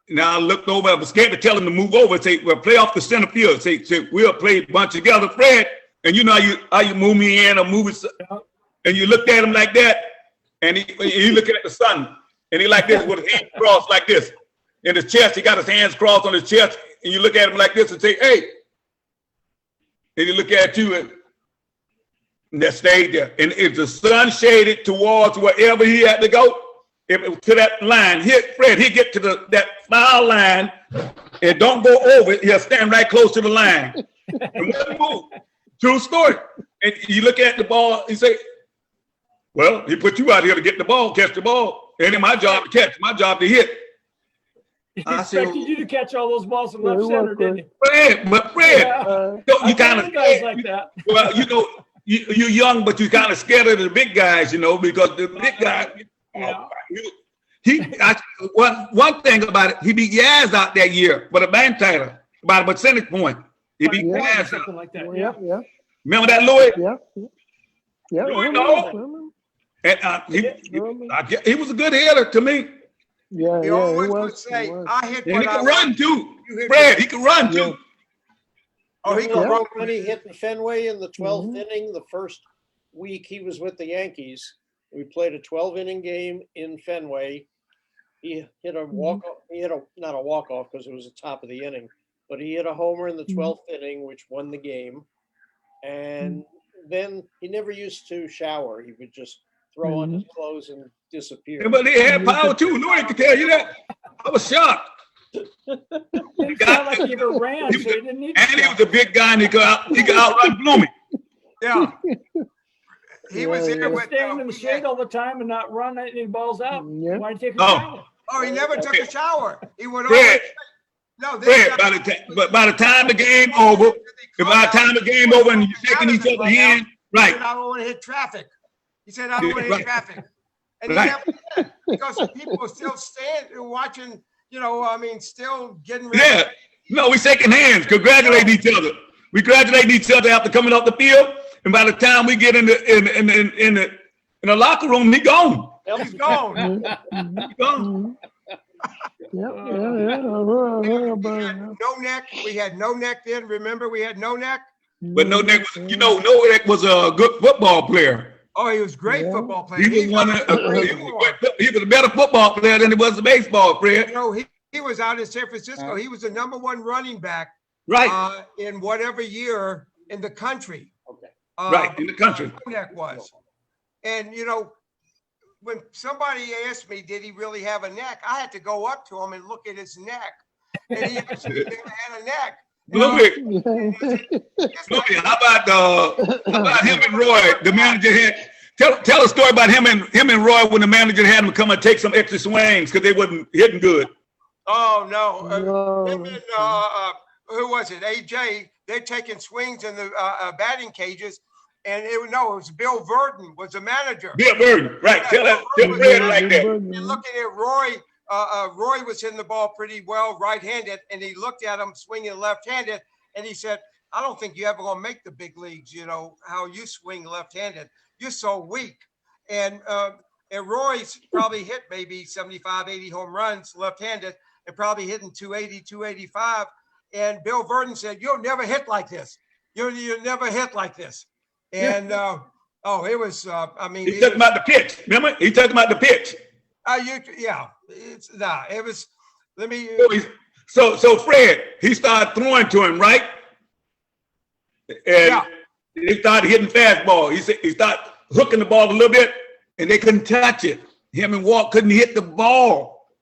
now I looked over. I was scared to tell him to move over. Say, well, play off the center field. Say we'll play a bunch together, Fred. And you know how you move me in or move it, and you looked at him like that. And he looking at the sun, and he like this with his hands crossed like this. In his chest, he got his hands crossed on his chest, and you look at him like this and say, hey. And he look at you, and that stayed there. And if the sun shaded towards wherever he had to go, if it was to that line, Fred, he'd get to that foul line, and don't go over it. He'll stand right close to the line. And move. True story. And you look at the ball, you say, well, he put you out here to get the ball, catch the ball. It ain't my job to catch, my job to hit. He expected you to catch all those balls in left center, didn't he? Fred, you kind of guys like that. Well, you know, you're young, but you're kind of scared of the big guys, you know, because the big guy, one thing about it, he beat Yaz out that year with a band title, about a percentage point. He beat Yaz out. Like that. Yeah. Remember that, Louis? Yeah. Louis, no. And he was a good hitter to me. He always would say, I hit and he could run too. Fred, he could run too. Oh, he could run. When he hit in Fenway in the 12th inning, the first week he was with the Yankees, we played a 12-inning game in Fenway. He hit a walk-off. He hit not a walk-off because it was the top of the inning, but he hit a homer in the 12th inning, which won the game. And then he never used to shower. He would just throw on his clothes and disappear. Yeah, but he had power too. Louis could tell you that. I was shocked. He was a big guy, and he could outrun Bloomy. Yeah. He was there with staying in the shade all the time and not run any balls out. Why take a shower? Oh, he never took a shower. He would Fred, always. Fred, by the time the game over, and you're shaking each other's hand, right? I don't want to hit traffic. He said, I don't want to hit traffic. And he never did, because people were still watching, still getting ready. Yeah. No, we shaking hands, congratulating each other. We congratulating each other after coming off the field. And by the time we get in the locker room, he gone. He's gone. He's gone. No neck. We had no neck then. Remember, we had no neck. But no neck was, no neck was a good football player. Oh, he was a great football player. He was a better football player than he was a baseball player. He was out in San Francisco. He was the #1 running back. Right. In whatever year in the country. Okay. Right, in the country. Neck was. And, when somebody asked me, did he really have a neck? I had to go up to him and look at his neck. And he actually never had a neck. Look, how about him and Roy, the manager had, tell a story about him and Roy when the manager had him come and take some extra swings because they wasn't hitting good. Oh, no. Him and, who was it? AJ, they're taking swings in the batting cages. And it was Bill Verdon was the manager. Bill Verdon, right. Tell Fred like that. And looking at Roy, Roy was hitting the ball pretty well right-handed, and he looked at him swinging left-handed, and he said, I don't think you're ever going to make the big leagues, how you swing left-handed. You're so weak. And Roy's probably hit maybe 75, 80 home runs left-handed and probably hitting 280, 285. And Bill Verdon said, you'll never hit like this. You'll never hit like this. And, it was, He talking about the pitch. Remember? He talking about the pitch. It was, let me. So Fred, he started throwing to him, right? And he started hitting fastball. He started hooking the ball a little bit, and they couldn't touch it. Him and Walt couldn't hit the ball.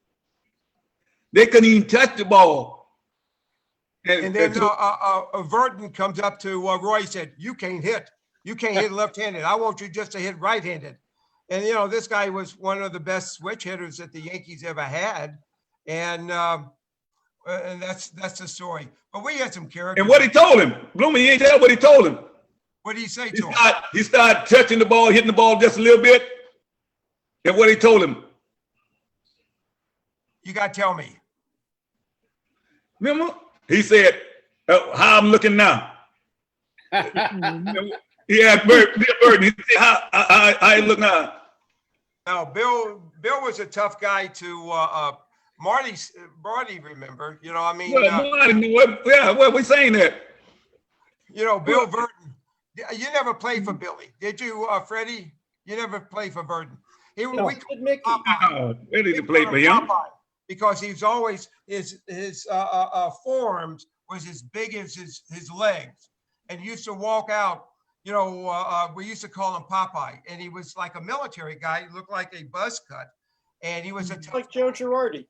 They couldn't even touch the ball. And then Verdon comes up to Roy and said, you can't hit. You can't hit left-handed. I want you just to hit right-handed. And, this guy was one of the best switch hitters that the Yankees ever had. And that's the story. But we had some characters. And what he told him, Bloomy, you ain't tell what he told him. What did he say to him? He started touching the ball, hitting the ball just a little bit. And what he told him. You got to tell me. Remember? He said, how I'm looking now. Yeah, Burton. He said, how I look now. No, Bill was a tough guy to Marty, remember? You know, I mean, what we saying that? You know, Bill Burton. You never played for Billy, did you, Freddie? You never played for Burton. We did Mickey. Ready to play for him because he's always his forearms was as big as his legs, and used to walk out. You know, we used to call him Popeye, and he was like a military guy. He looked like a buzz cut, and he was like Joe Girardi.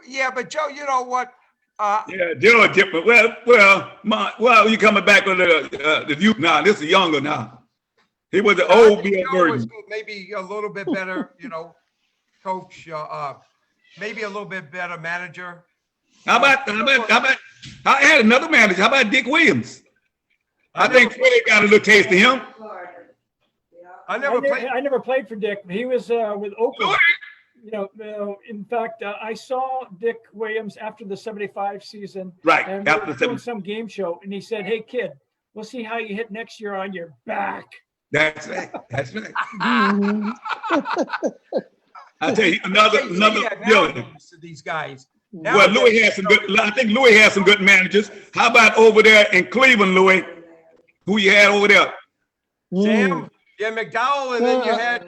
Yeah, but Joe, you know what? Yeah, Joe is different. Well, you coming back with the youth now. This is younger now. He was an old Bill Burton. Maybe a little bit better, you know, coach. Maybe a little bit better manager. How about? I had another manager. How about Dick Williams? I think Freddie got a little taste of him. I never played for Dick. He was with Oakland. You know, in fact, I saw Dick Williams after the '75 season. Right. And we were doing some game show, and he said, "Hey, kid, we'll see how you hit next year on your back." That's right. That's right. I tell you, another building. These guys. Well, Louis has some good. I think Louis has some good managers. How about over there in Cleveland, Louis? Who you had over there? Sam. Yeah, McDowell, and then you had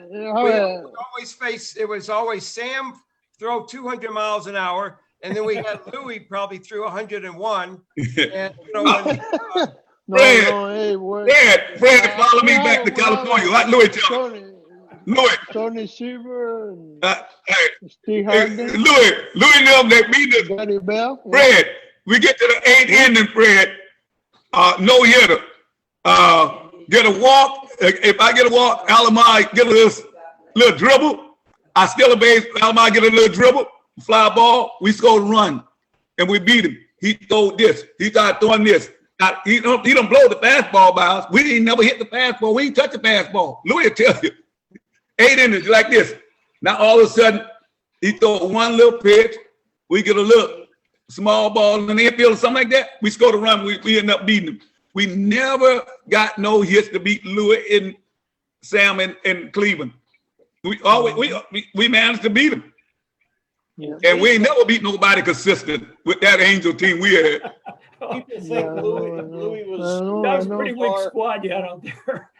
it was always Sam throw 200 miles an hour, and then we had Louis probably threw 101. And you know, Fred, follow me back to California. Like Louis tell me. Louis. Tony Seaver and Steve Louis them that beat us. Fred, we get to the 8th inning, Fred. No hitter. Get a walk. If I get a walk, Alamar get a little dribble. I steal a base. Alamar get a little dribble, fly ball. We score a run, and we beat him. He threw this. He started throwing this. He don't blow the fastball by us. We ain't never hit the fastball. We ain't touch the fastball. Louis will tell you. 8 innings like this. Now all of a sudden, he throw one little pitch. We get a little small ball in the infield or something like that. We score the run. We end up beating him. We never got no hits to beat Louis and Sam in Cleveland. We always we managed to beat him. Yeah. And we ain't never beat nobody consistent with that Angel team we had. Louis was a pretty weak squad you had out there.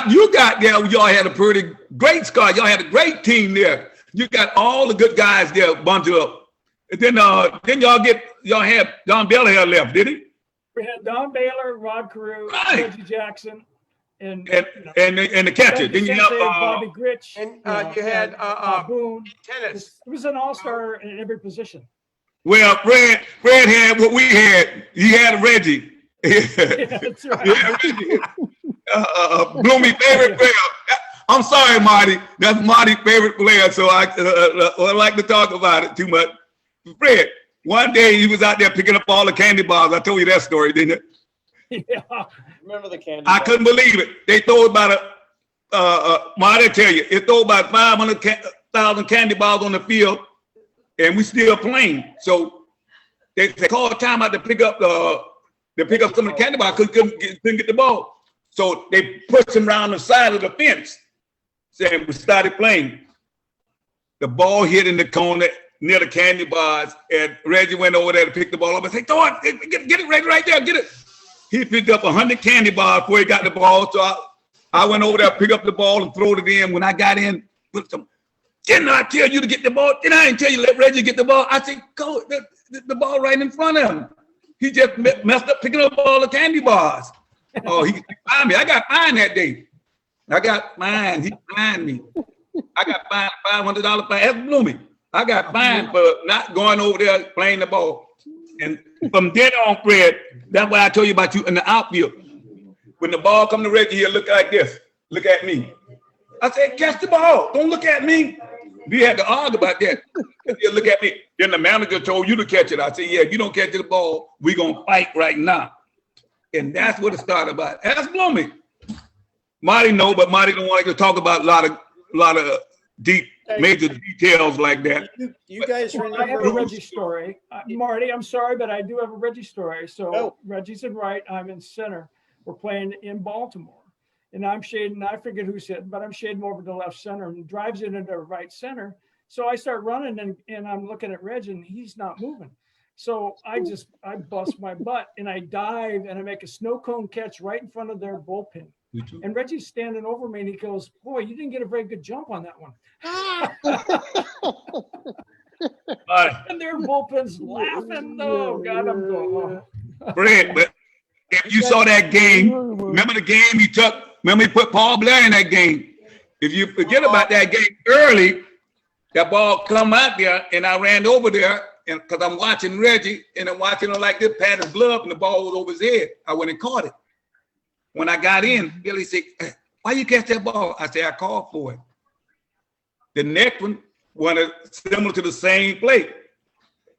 You got there, y'all had a pretty great squad. Y'all had a great team there. You got all the good guys there bundled up. And then y'all had Don Baylor left, did he? We had Don Baylor, Rod Carew, Reggie Jackson, and the catcher. Then you have Bobby Gritch, and you had Boone. Tennis. It was an all-star in every position. Well, Fred had what we had. He had Reggie. That's right. Yeah, Reggie. Bloomy favorite player. I'm sorry, Marty. That's Marty's favorite player, so I like to talk about it too much. Fred. One day he was out there picking up all the candy bars. I told you that story, didn't I? Yeah. Remember the candy I couldn't believe it. They throw about Marty tell you, it throw about 500,000 candy bars on the field, and we still playing. So they called time out to pick up some of the candy bars because couldn't get the ball. So they pushed him around the side of the fence. And we started playing. The ball hit in the corner near the candy bars, and Reggie went over there to pick the ball up and say, "Throw it, get it, Reggie, right there, get it." He picked up 100 candy bars before he got the ball, so I went over there, pick up the ball, and throw it in. When I got in, didn't I tell you to get the ball? Didn't I tell you let Reggie get the ball? I said, go, the ball right in front of him. He just messed up picking up all the candy bars. Oh, he fined me. I got fined that day. I got fined. He fined me. I got fined $500 fine. That's Bloomy. I got fined for not going over there playing the ball. And from then on, Fred, that's why I told you about you in the outfield. When the ball come to Reggie, he'll look like this. Look at me. I said, catch the ball. Don't look at me. We had to argue about that. He'll look at me. Then the manager told you to catch it. I said, yeah, if you don't catch the ball, we're going to fight right now. And that's what it started about. Ask Bloomy. Marty know, but Marty don't want to talk about a lot of deep, major details like that. You guys I have a remember? Reggie story. Marty, I'm sorry, but I do have a Reggie story. So Oh. Reggie's in right, I'm in center. We're playing in Baltimore. And I'm shading, I forget who's hitting, but I'm shading over to left center and drives it into right center. So I start running and I'm looking at Reggie and he's not moving. So I bust my butt and I dive and I make a snow cone catch right in front of their bullpen. And Reggie's standing over me and he goes, "Boy, you didn't get a very good jump on that one." And their bullpen's laughing. Oh, God, I'm going. Fred, but if you saw that game, remember the game he took? Remember he put Paul Blair in that game? If you forget about that game early, that ball come out there and I ran over there and because I'm watching Reggie and I'm watching him like this, pat his glove and the ball was over his head. I went and caught it. When I got in, Billy said, "Why you catch that ball?" I said, "I called for it." The next one wanted similar to the same play.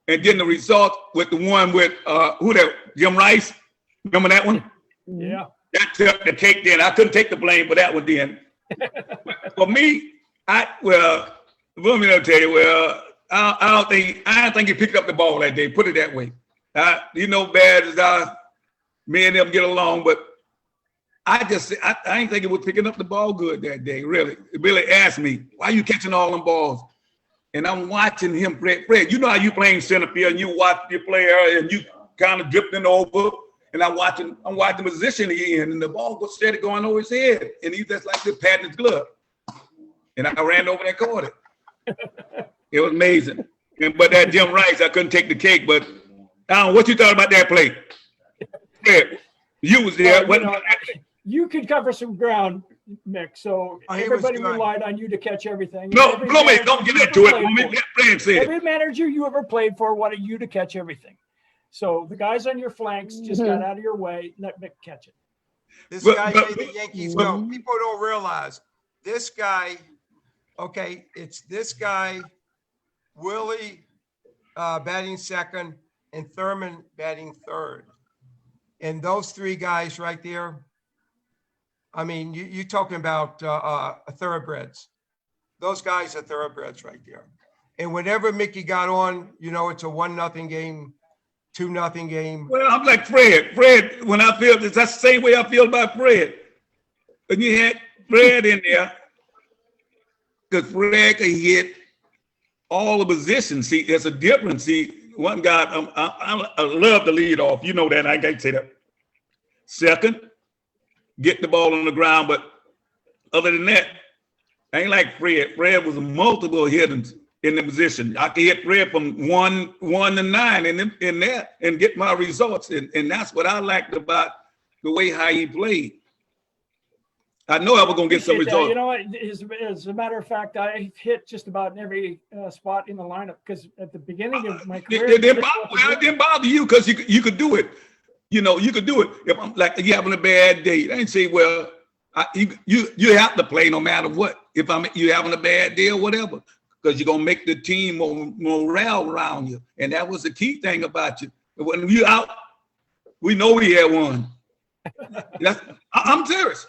And then the result with the one with Jim Rice. Remember that one? Yeah. That took the cake then. I couldn't take the blame for that one then. For me, let me tell you, I don't think he picked up the ball that day. Put it that way. You know, bad as me and them get along, but I didn't think it was picking up the ball good that day, really. Billy asked me, "Why are you catching all them balls?" And I'm watching him, Fred, you know how you playing center field and you watch your player and you kind of drifting over. And I'm watching the position he in and the ball was steady going over his head. And he just like this patting his glove. And I ran over and caught it. It was amazing. But that Jim Rice, I couldn't take the cake. But Alan, what you thought about that play? Fred, you was there. You could cover some ground, Mick. So everybody relied on you to catch everything. No, Bloomy, don't get into it. Every manager you ever played for wanted you to catch everything. So the guys on your flanks just got out of your way, let Mick catch it. This guy made the Yankees go. People don't realize this guy. Okay, it's this guy, Willie batting second, and Thurman batting third. And those three guys right there. I mean, you're talking about thoroughbreds. Those guys are thoroughbreds right there. And whenever Mickey got on, it's a 1-0 game, 2-0 game. Well, I'm like Fred. Fred, when I feel this, that's the same way I feel about Fred. And you had Fred in there, because Fred could hit all the positions. See, there's a difference. See, one guy, I love to lead off. You know that. I can't say that. Second, get the ball on the ground. But other than that, I ain't like Fred. Fred was multiple hitters in the position. I could hit Fred from 1 to 9 in there and get my results. And that's what I liked about the way how he played. I know I was going to get some results. You know what? As a matter of fact, I hit just about in every spot in the lineup because at the beginning of my career, it didn't bother you because you could do it. You could do it. If I'm like you having a bad day, I didn't say, well, you have to play no matter what. If you having a bad day or whatever, because you're gonna make the team morale around you, and that was the key thing about you. When you out, we know we had one. I'm serious.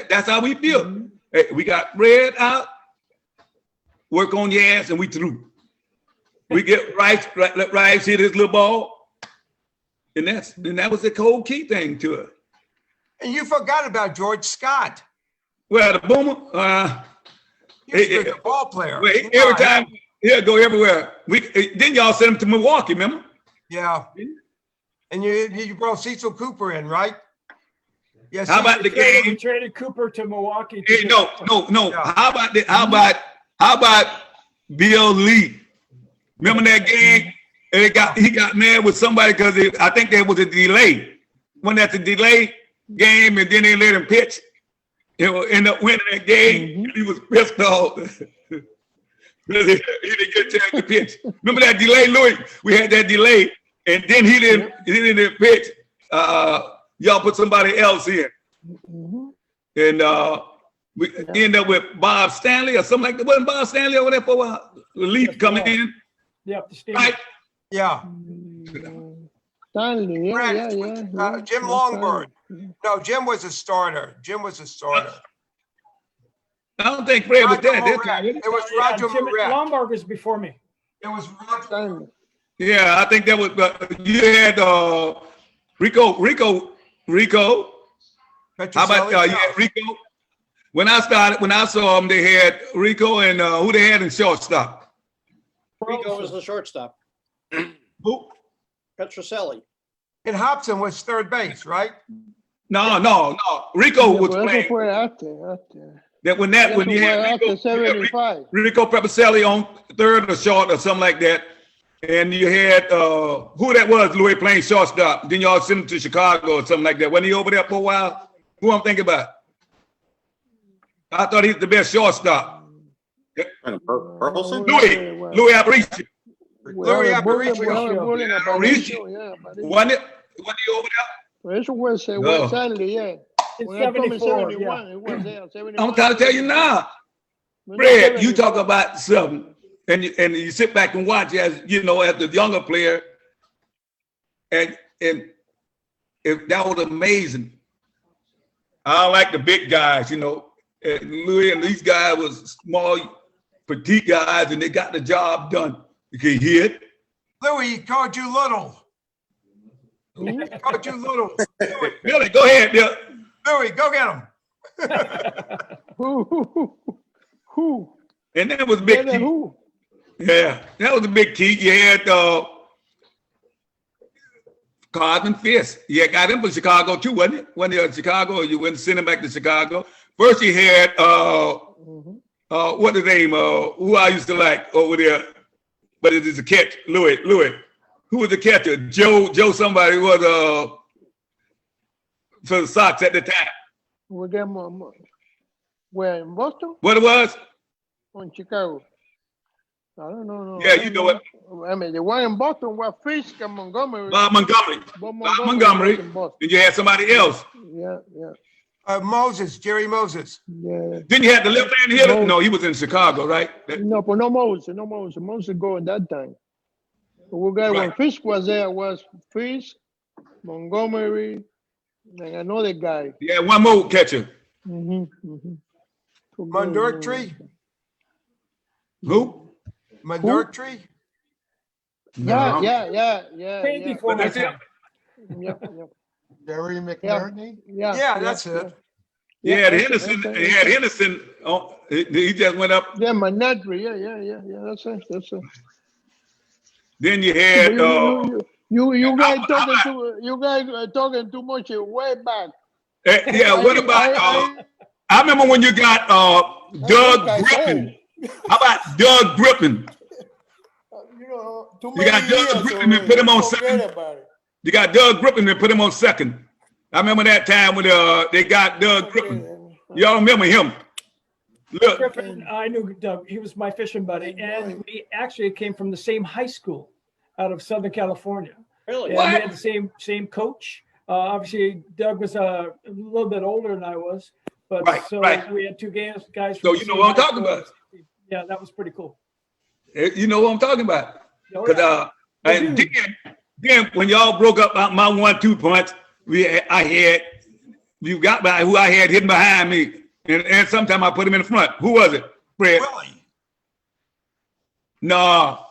That's how we feel. Hey, we got Fred out. Work on your ass, and we through. We get Rice, let Rice hit his little ball. And that was the whole key thing to it. And you forgot about George Scott. Well, the boomer, he was a good ball player. Well, every time he'll go everywhere. Then y'all sent him to Milwaukee, remember? Yeah. And you brought Cecil Cooper in, right? Yes. How about the game? We traded Cooper to Milwaukee. Hey, no. Yeah. How about Bill Lee? Remember that game? He got mad with somebody because I think there was a delay. When that's a delay game, and then they let him pitch, end up winning that game. He was pissed off. He didn't get a chance to pitch. Remember that delay, Louis? We had that delay, and then he didn't pitch. Y'all put somebody else in, and we end up with Bob Stanley or something like that. Wasn't Bob Stanley over there for a while? Relief coming in. Yep. Right. Yeah. Stanley, Brad, yeah. Jim Yeah, Longberg. Stanley. No, Jim was a starter. I don't think Fred was Roger there that Moret. time. was he? It was Yeah, Roger Jim Moret. Lombard was before me. It was Roger. Stanley. Yeah, I think that was. You had Rico. How about you had Rico? When I saw him, they had Rico and who they had in shortstop. Rico was the shortstop. Who? Petroselli. And Hobson was third base, right? No. Rico was Eso playing. fue after. That when you had After 75. Rico Petroselli on third or short or something like that, and you had who that was, Louis, playing shortstop. Then y'all sent him to Chicago or something like that. Wasn't he over there for a while? Who I'm thinking about? I thought he was the best shortstop. Burleson? Louis Aparicio. Louis Aparicio. Wasn't he over there? Eso fue Stanley, yeah. In When I come in 74, 71, yeah. it was there. 71. I'm trying to tell you now. Fred, you talk about something, and you sit back and watch as you know, as the younger player, and if that was amazing. I like the big guys, you know. And Louis and these guys was small, petite guys, and they got the job done. You can hear it. Louis, he called you little. He called you little. Billy, go ahead, Bill. Louis, go get him. Who? And that was big. Key. Who? Yeah, that was a big key. You had Cosman Fisk. Yeah, got him from Chicago too, wasn't it? Wasn't he in Chicago, or you went and sent him back to Chicago? First he had what the name? Who I used to like over there, but it is a catch. Louis. Who was the catcher? Joe somebody was for the Sox at the time. We got more. Where, in Boston? What it was? Or in Chicago? I don't know. Yeah, you know it. I mean, the one in Boston was Fisk and Montgomery. Bob Montgomery. In Boston. And you had somebody else. Yeah. Jerry Moses. Yeah. Then you had the left-hand hitter. No, he was in Chicago, right? No, but no Moses. Moses go at that time. We got when Fisk was there was Fisk, Montgomery, and another guy. Yeah, one more catcher. Mundurtree. Who? Mundurtree. No. Yeah. Paid before my time. Yep. Jerry McNerney? Yeah, that's it. He had Henderson. Oh, he just went up. Yeah, Manatri. Yeah. That's it. Then you had you guys talking too much way back. Yeah, what about I remember when you got Doug Griffin. How about Doug Griffin? You got Doug Griffin and put him on second. You got Doug Griffin and put him on second. I remember that time when they got Doug Griffin. Y'all remember him? Look. Griffin, I knew Doug. He was my fishing buddy, and we actually came from the same high school out of Southern California. Really? And we had the same coach. Obviously, Doug was a little bit older than I was, but we had two guys. So you know what I'm talking about? Yeah, that was pretty cool. You know what I'm talking about? Oh, yeah. And then when y'all broke up my 1-2 punch, you got by who I had hidden behind me, and sometimes I put him in the front. Who was it? Fred? Willie. No.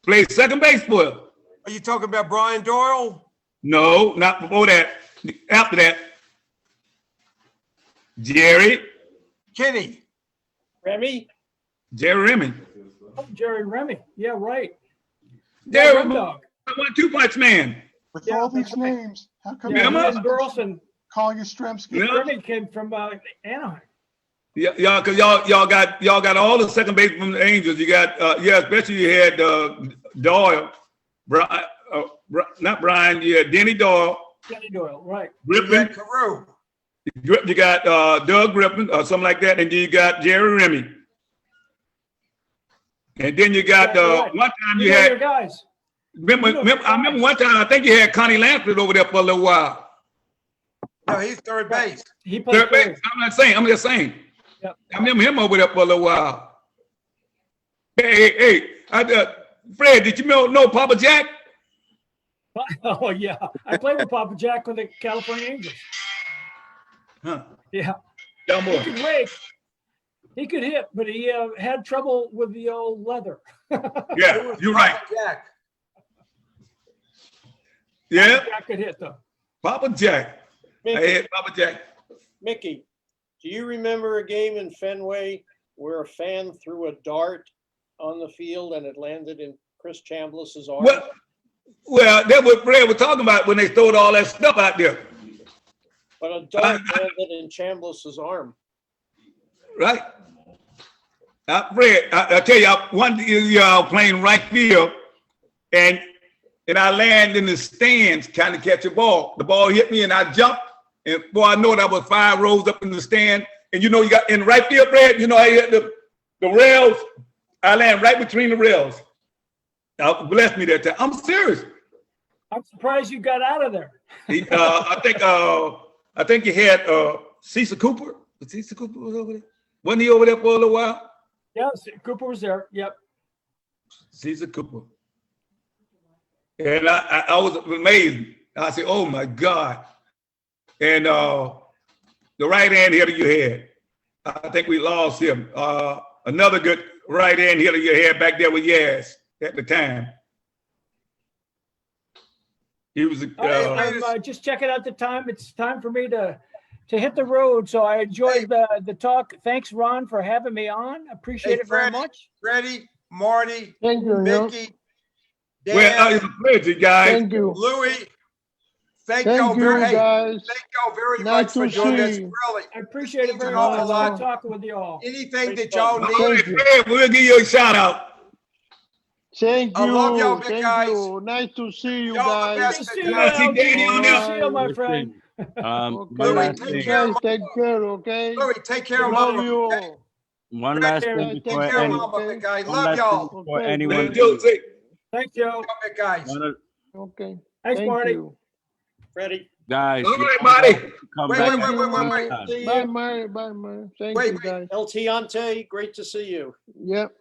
Played second base for him. Are you talking about Brian Doyle? No, not before that. After that. Jerry. Kenny. Remy. Jerry Remy. Oh, Jerry Remy. Yeah, right. Jerry, Dog. 1-2 punch man. With all these names, how come Yeah, you Burleson. call you Stremski? Remy came from Anaheim. Yeah, because y'all got all the second base from the Angels. You got especially you had Doyle, Brian, not Brian. You had Denny Doyle. Denny Doyle, right? Griffin. Carew. You got Doug Griffin or something like that, and you got Jerry Remy. And then you got one time you had guys. I remember one time I think you had Connie Lampard over there for a little while. No, he's third base. He played third base. I'm just saying. Yep. I remember him over there for a little while. Hey, Fred, did you know Papa Jack? Oh, yeah. I played with Papa Jack with the California Angels. Huh. Yeah. Tell He more. could rake. He could hit, but he had trouble with the old leather. Yeah, you're right. Jack. Yeah, Jack could hit, though. Papa Jack. I Mickey, had Papa Jack. Mickey, do you remember a game in Fenway where a fan threw a dart on the field and it landed in Chris Chambliss's arm? Well, that's what Fred was talking about when they throwed all that stuff out there. But a dart landed in Chambliss's arm. Right? Fred, I tell you, one year playing right field, and I land in the stands trying to catch a ball. The ball hit me, and I jumped, and before I know it, I was 5 rows up in the stand. And you know, you got in right field, Fred. You know, I hit the rails. I land right between the rails. Bless me that time. I'm serious. I'm surprised you got out of there. I think you had Cecil Cooper. Was Cecil Cooper over there? Wasn't he over there for a little while? Yes, Cooper was there. Yep. Cecil Cooper. And I was amazed. I said, oh my God. And the right hand hitter you had, I think we lost him. Another good right hand hitter you had back there with Yaz at the time. He was I'm just checking out the time. It's time for me to hit the road. So I enjoyed the talk. Thanks, Ron, for having me on. Appreciate it very much. Freddie, Marty, Thank you, Mickey, Dan, well, it's a pleasure, guys. Thank you. Louis. Thank Thank y'all you, very guys. Thank y'all very Nice much for to doing this. see. Really, I appreciate it very an much. awful I lot. love talking with you all. Anything that All y'all need. right, Fred, we'll give you a shout out. Thank you. I love y'all, big Thank guys. you. Nice to see you Y'all the guys. best. See you, Yeah, see LG. Danny on Good there. to see you, my friend. One Okay, last take thing. care. guys, take care, okay? Louis, take care of Love mama. you Okay? all. One last care. thing Take before Take care of any, mama, big guy. one Love last y'all. thing before Okay, anyone. Let Joe Thank you. Love it, guys. Wanna- Okay. Thanks, Thank Marty. you. Freddie, Guys, All you right, all Marty. have to come Wait, back wait, and- wait, wait, Bye, wait. see bye, you. Mary. Bye, Mary. Thank Wait, you, wait. guys. El Tiante, great to see you. Yep.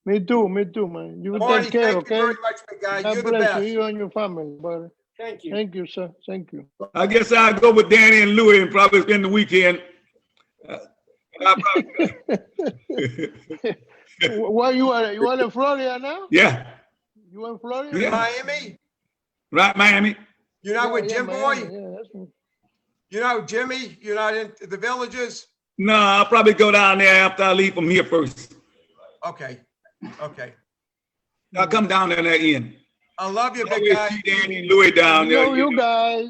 Me too, man. You Marty, take care, thank you okay? very much, big guy. God You're the bless you, best. you and your family, brother. Thank you. Thank you, sir. Thank you. I guess I'll go with Danny and Louis and probably spend the weekend. Where you are? You are in Florida now? Yeah, You in Florida? Yeah. Miami? right, Miami. You're not with Jim Miami, Boy? Yeah, that's me. You're not with Jimmy? You're not in the Villages? No, I'll probably go down there after I leave from here first. Okay. Okay. I'll come down there at that end. I love you, big Always guy. see Danny and Louis down there. Know you guys.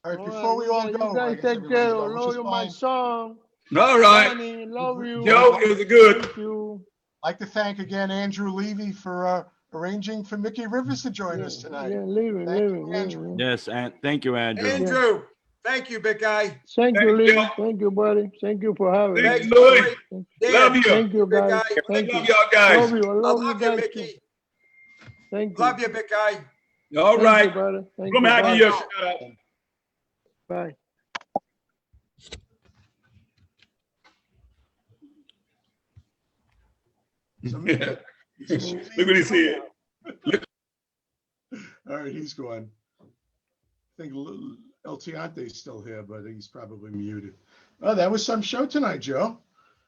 All right, All before we all you go, I guys guess take everybody care. go, which Love is you, my fine. son. All right. Danny, love you. Joe is good. Thank you. I'd like to thank again Andrew Levy for arranging for Mickey Rivers to join us tonight. Yeah, leaving, Thank you, leaving, Andrew. leaving. Yes, and thank you, Andrew. Andrew, thank you, big guy. Thank you, Thank Lee. you. Thank you, buddy. Thank you for having me. Thanks, Thanks, Louis. Dan, Love you. Thank you, big guys. guy. Thank Love you. y'all guys. Love you. I I love you love you, guys too. Mickey. Thank you. Love you, big guy. All Thank right. you, brother. Thank Come you. out, give Bye. you a shout out. Bye. So Mickey- Look what he said. All right, he's gone. I think El Tiante's still here, but he's probably muted. Oh, that was some show tonight, Joe.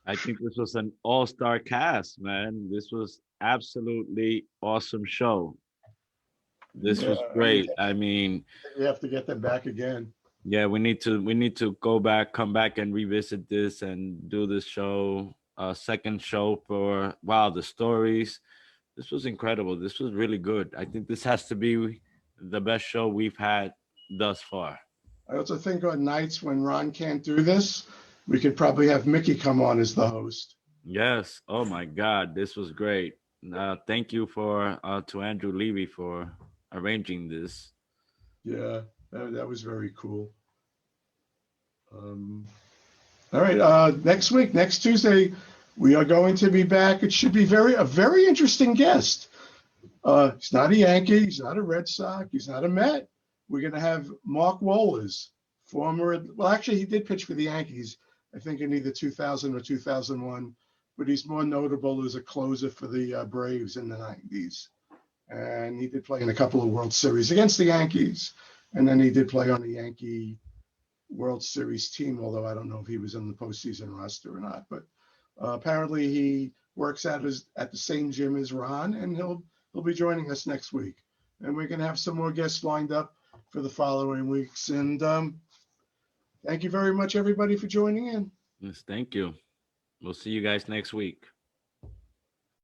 I think this was an all-star cast, man. This was absolutely awesome show. This was Yeah, great. I mean, We have to get them back again. yeah, we need to go back, come back and revisit this and do this show, second show for wow, the stories. This was incredible. This was really good. I think this has to be the best show we've had thus far. I also think on nights when Ron can't do this, we could probably have Mickey come on as the host. Yes. Oh my God, this was great. Thank you to Andrew Levy for arranging this. Yeah, that was very cool. All right, next week, next Tuesday, we are going to be back. It should be a very interesting guest. He's not a Yankee, he's not a Red Sox, he's not a Met. We're going to have Mark Wohlers, actually, he did pitch for the Yankees, I think in either 2000 or 2001, but he's more notable as a closer for the Braves in the 90s. and he did play in a couple of World Series against the Yankees. And then he did play on the Yankee World Series team, although I don't know if he was on the postseason roster or not. But apparently he works at the same gym as Ron, and he'll be joining us next week. And we're going to have some more guests lined up for the following weeks. And thank you very much, everybody, for joining in. Yes, thank you. We'll see you guys next week.